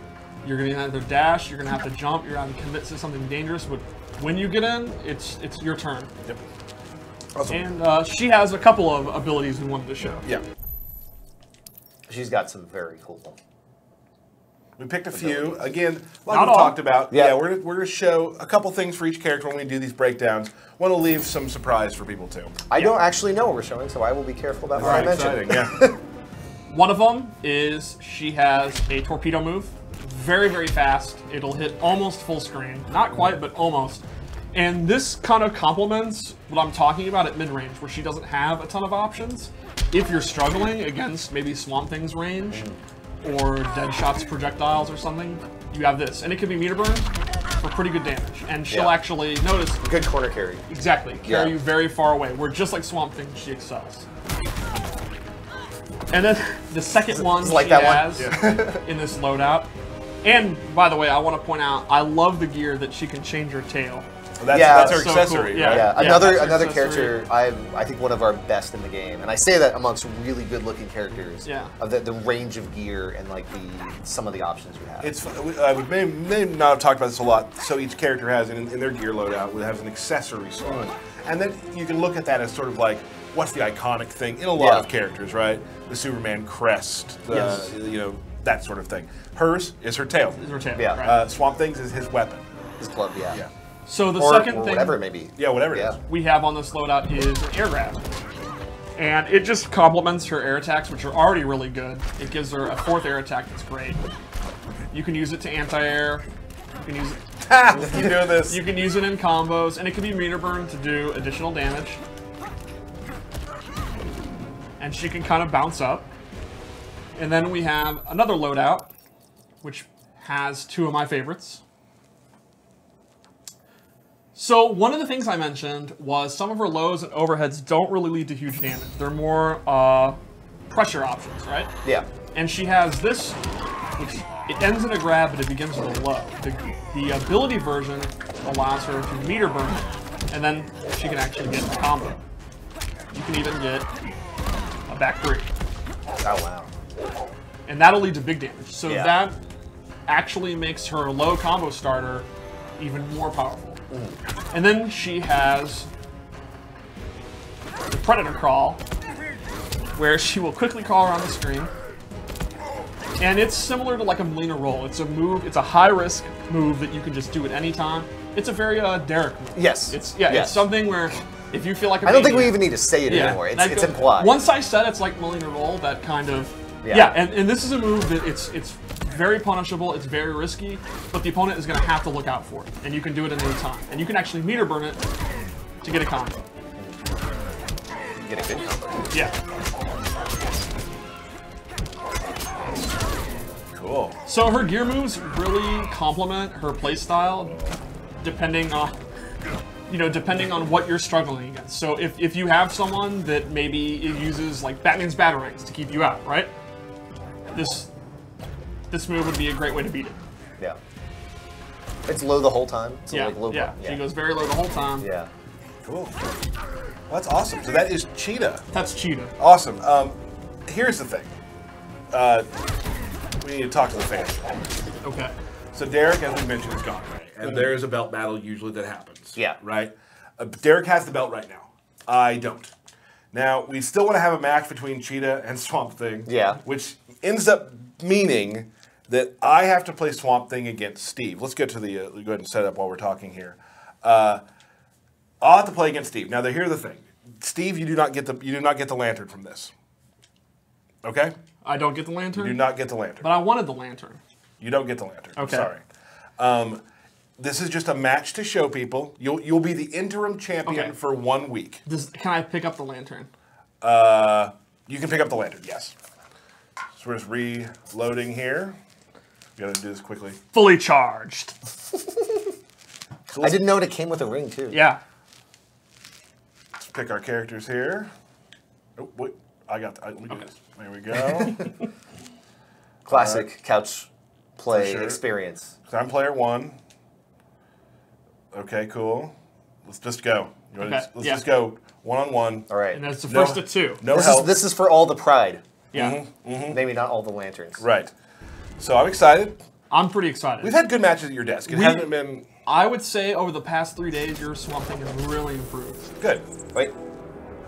You're gonna have to dash. You're gonna have to jump. You're gonna have to commit to something dangerous. But when you get in, it's your turn. Yep. Awesome. And she has a couple of abilities we wanted to show. Yeah. She's got some very cool. We picked a few. Again, like Not we all. talked about. Yeah. We're gonna show a couple things for each character when we do these breakdowns. Want to leave some surprise for people too. I don't actually know what we're showing, so I will be careful about what I mention. Exciting, yeah. One of them is she has a torpedo move. Very, very fast. It'll hit almost full screen. Not quite, but almost. And this kind of complements what I'm talking about at mid-range, where she doesn't have a ton of options. If you're struggling against maybe Swamp Thing's range, or Deadshot's projectiles or something, you have this. And it can be meter burn for pretty good damage. And she'll actually, notice... Good corner carry. Exactly. Carry you very far away, where just like Swamp Thing, she excels. And then the second one she has in this loadout. And, by the way, I want to point out, I love the gear that she can change her tail. That's her so accessory, cool. right? Yeah, that's her another accessory. character, I think one of our best in the game, and I say that amongst really good-looking characters. Yeah. Of the range of gear and like some of the options we have. It's we may not have talked about this a lot. So each character has in their gear loadout has an accessory slot, and then you can look at that as sort of like what's the iconic thing in a lot of characters, right? The Superman crest, you know, that sort of thing. Hers is her tail. Is her tail. Yeah. Right. Swamp Thing's is his weapon. His club, yeah. So the Or second thing whatever it may be. Yeah, whatever it is. we have on this loadout is an air grab. And it just complements her air attacks, which are already really good. It gives her a 4th air attack that's great. You can use it to anti-air. You can use it. Keep doing this. You can use it in combos, and it can be meter burn to do additional damage. And she can kind of bounce up. And then we have another loadout, which has 2 of my favorites. So one of the things I mentioned was some of her lows and overheads don't really lead to huge damage. They're more pressure options, right? Yeah. And she has this, which it ends in a grab, but it begins with a low. The ability version allows her to meter burn it, and then she can actually get a combo. You can even get a back 3. Oh, wow. And that'll lead to big damage. So Yeah. that actually makes her low combo starter even more powerful. And then she has the Predator Crawl, where she will quickly crawl around the screen. And it's similar to like a Melina roll. It's a move, it's a high-risk move that you can just do at any time. It's a very Derek move. Yes. It's something where if you feel like a I don't think we maniac- even need to say it anymore. It's that implied. Once I said it's like Melina roll, that kind of... And this is a move that it's very punishable, it's very risky, but the opponent is going to have to look out for it, and you can do it at any time. And you can actually meter burn it to get a combo. Get a good combo. Yeah. Cool. So her gear moves really complement her playstyle, depending on what you're struggling against. So if you have someone that maybe uses like Batman's batarangs to keep you out, right? This move would be a great way to beat it. Yeah. It's low the whole time. It's Yeah, like low yeah. She goes very low the whole time. Yeah. Cool. Well, that's awesome. So that is Cheetah. That's Cheetah. Awesome. Here's the thing. We need to talk to the fans. Okay. So Derek, as we mentioned, is gone, right? And there is a belt battle usually that happens. Yeah. Right? Derek has the belt right now. I don't. Now, we still want to have a match between Cheetah and Swamp Thing. Yeah. Which ends up meaning that I have to play Swamp Thing against Steve. Let's get to the, go ahead and set up while we're talking here. I'll have to play against Steve. Now, here's the thing. Steve, you do not get the lantern from this. Okay? I don't get the lantern? You do not get the lantern. But I wanted the lantern. You don't get the lantern. Okay. I'm sorry. This is just a match to show people. You'll be the interim champion for 1 week. Can I pick up the lantern? You can pick up the lantern, yes. So we're just reloading here. We gotta do this quickly. Fully charged. I didn't know it came with a ring too. Yeah. Let's pick our characters here. Oh, wait. Let me do this. There we go. Classic couch play For sure. experience. So I'm player 1. Okay, cool. Let's just go. Let's just go one-on-one. All right. And that's the first of 2. No this help. This is for all the pride. Yeah. Maybe not all the lanterns. Right. So I'm excited. I'm pretty excited. We've had good matches at your desk. It hasn't been... I would say over the past 3 days, your Swamp Thing has really improved. Good. Wait.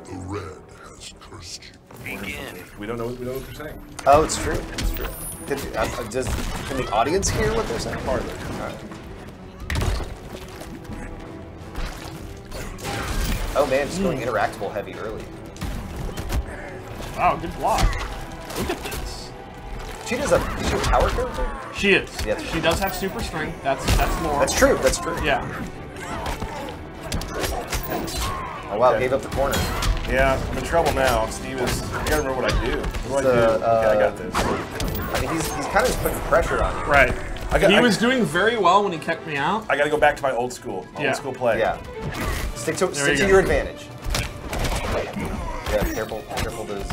The red has cursed you. Begin. We don't know what you're saying. Oh, it's true. It's true. Can the audience hear what they're saying? Part of it. All right. Oh man, just going interactable heavy early. Wow, good block. Look at this. Is she a power character? She is. Yes. She does have super strength. That's lore. That's true. That's true. Yeah. Oh wow, Okay. gave up the corner. Yeah, I'm in trouble now. Steve is... I gotta remember what I do. What do I do? The, Okay, I got this. I mean, he's kind of just putting pressure on you. Right. He was doing. doing very well when he kept me out. I gotta go back to my old school. Old school play. Yeah. Stick to you your go. advantage. Yeah, careful those.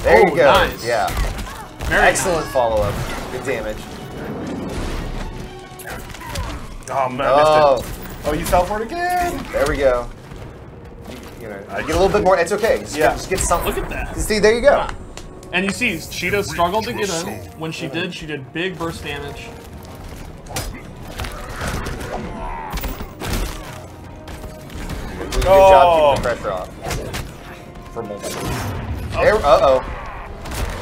There you go. Nice. Yeah. Very Excellent follow-up. Good damage. Oh man, Oh. missed it. Oh, you fell for it again. There we go. You know, get a little bit more. It's okay. Just get something. Look at that. See, there you go. And you see, Cheetah struggled to get in. When she did big burst damage. Good job keeping the pressure off. For multiple. Uh-oh.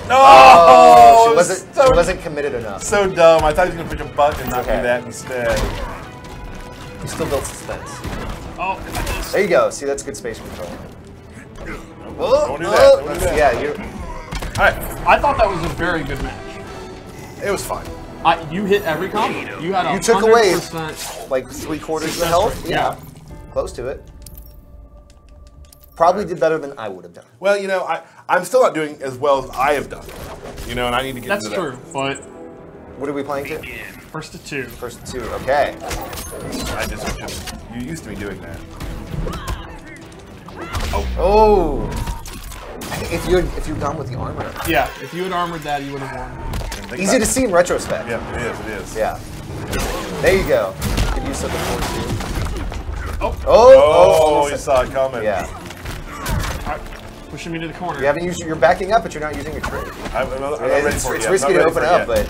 No! Oh, she wasn't committed enough. So dumb. I thought he was gonna push a button and not Okay. do that instead. You still built suspense. Oh, There you go. See, that's good space control. Don't do that. Don't do that. Yeah, you. All right. I thought that was a very good match. It was fine. You hit every combo. You had You took away 100%. like 3/4 of the health. Yeah. Close to it. Probably did better than I would have done. Well, you know, I'm still not doing as well as I have done. You know, and I need to get That's into true, but What are we playing to? first to 2. First 2. Okay. that. You used to be doing that. Oh. If you'd gone with the armor. Yeah, if you had armored that, you would have won. Easy to see in retrospect. Yeah, it is. Yeah. There you go. Could use something more too. Oh, you saw it coming. Yeah. All right, pushing me to the corner. You haven't used. You're backing up, but you're not using your trade. I'm not ready It's for it yet. risky Not to ready open for it up, yet. but.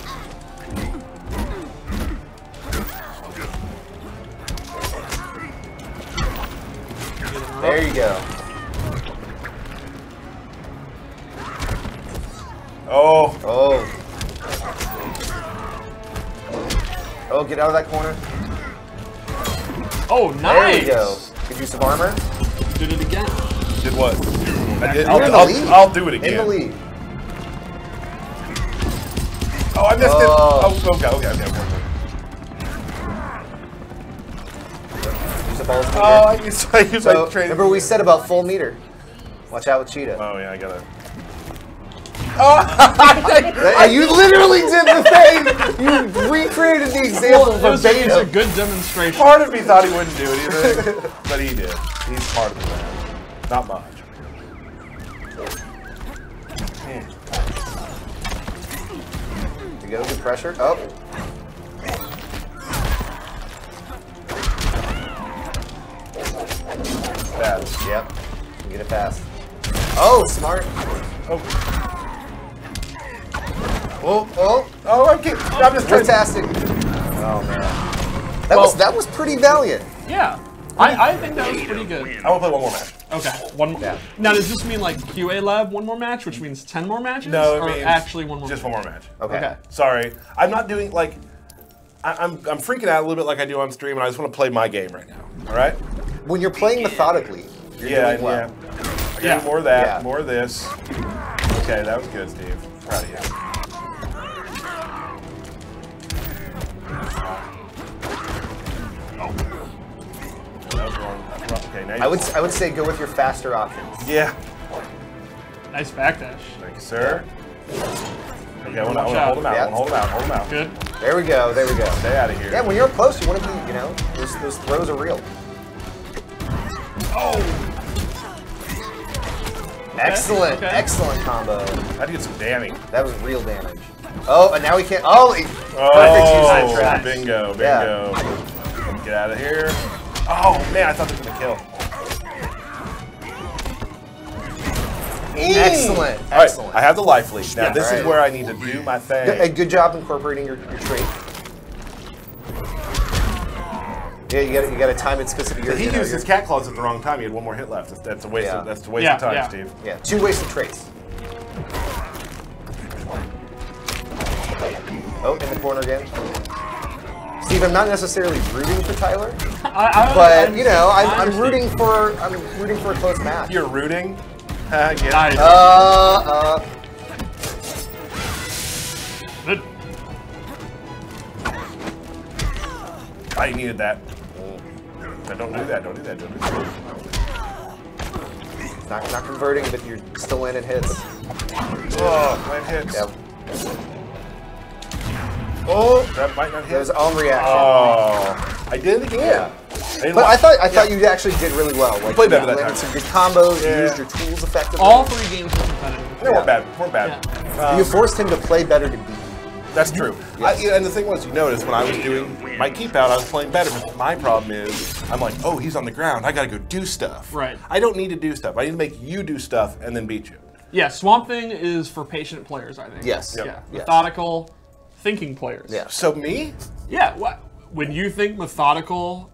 There you go. Oh. Oh, get out of that corner. Oh, nice. There you go. Good use of armor. Did it again. Did what? I did. You're in the lead. I'll do it again. In the lead. Oh, I missed it. Oh, okay. Use the balls meter. Oh, I used my So, trade. remember we said about full meter. Watch out with Cheetah. Oh yeah, I gotta. You literally did the thing. You recreated the example It was a verbatim. good demonstration. Part of me thought he wouldn't do anything, but he did. He's part of the plan. Not much. You get a good pressure. Oh. Bad. Yep. You get it fast. Oh, smart. Oh. I'm just trying. Fantastic. Oh man. That was pretty valiant. Yeah. I think that was pretty good. I want to play one more match. Okay. One. Yeah. Now, does this mean like QA Lab one more match, which means 10 more matches? No, it or means actually one more. just match? one more match. Okay. Sorry, I'm not doing like. I'm freaking out a little bit like I do on stream, and I just want to play my game right now. All right. When you're playing methodically, you're doing well. I gotta do more of that, more of this. Okay, that was good, Steve. Proud of you. That was wrong. Okay, now I would say go with your faster options. Yeah. Nice backdash. Thank you, sir. Okay, I want to hold him out. Hold him out. Good. There we go. Stay out of here. Yeah, when you're up close, you want to be, those throws are real. Oh. Excellent, Okay. Excellent combo. How'd you get some damage? That was real damage. Oh, and now we can't. Oh, perfect use that trash. Bingo. Yeah. Get out of here. Oh man, I thought they were gonna kill. Excellent. All right, I have the life lead. Now this is where I need to do my thing. A good job incorporating your trait. Yeah, you got to time it specific. He used his cat claws at the wrong time. He had one more hit left. That's a waste. That's a waste of time, Steve. Yeah, 2 wasted traits. Oh, in the corner again. Steve, I'm not necessarily rooting for Tyler, but I'm rooting for a close match. You're rooting. Nice. Good. I needed that. No, don't do that. Don't do that. Don't do that. Not converting, but you're still landing hits. Oh, land hits. Yep. Oh, that might not hit. That was own reaction. Oh, I did it again. Yeah. But I thought you actually did really well. Like, you played better that landed time. some good combos. You used your tools effectively. All 3 games were competitive. They weren't bad. Weren't bad. You forced him to play better to beat you. That's true. Yes. And the thing was, you noticed when I was doing my keep out, I was playing better. But my problem is, I'm like, oh, he's on the ground. I got to go do stuff. Right. I don't need to do stuff. I need to make you do stuff and then beat you. Yeah, Swamp Thing is for patient players, I think. Yes. Yeah. Yes. Methodical, thinking players. Yeah. So me? Yeah. When you think methodical,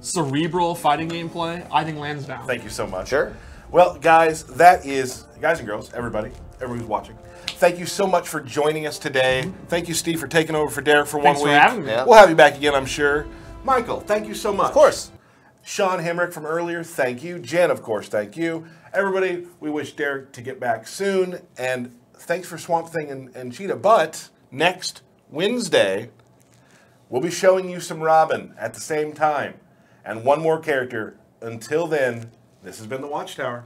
cerebral fighting gameplay, I think lands down. Thank you so much. Sure. Well, guys, that is, guys and girls, everybody who's watching. Thank you so much for joining us today. Thank you, Steve, for taking over for Derek for Thanks 1 for week. having me. Yeah. We'll have you back again, I'm sure. Michael, thank you so much. Of course. Sean Hemrick from earlier, thank you. Jen, of course, thank you. Everybody, we wish Derek to get back soon. And thanks for Swamp Thing and Cheetah. But next Wednesday, we'll be showing you some Robin at the same time. And one more character. Until then, this has been the Watchtower.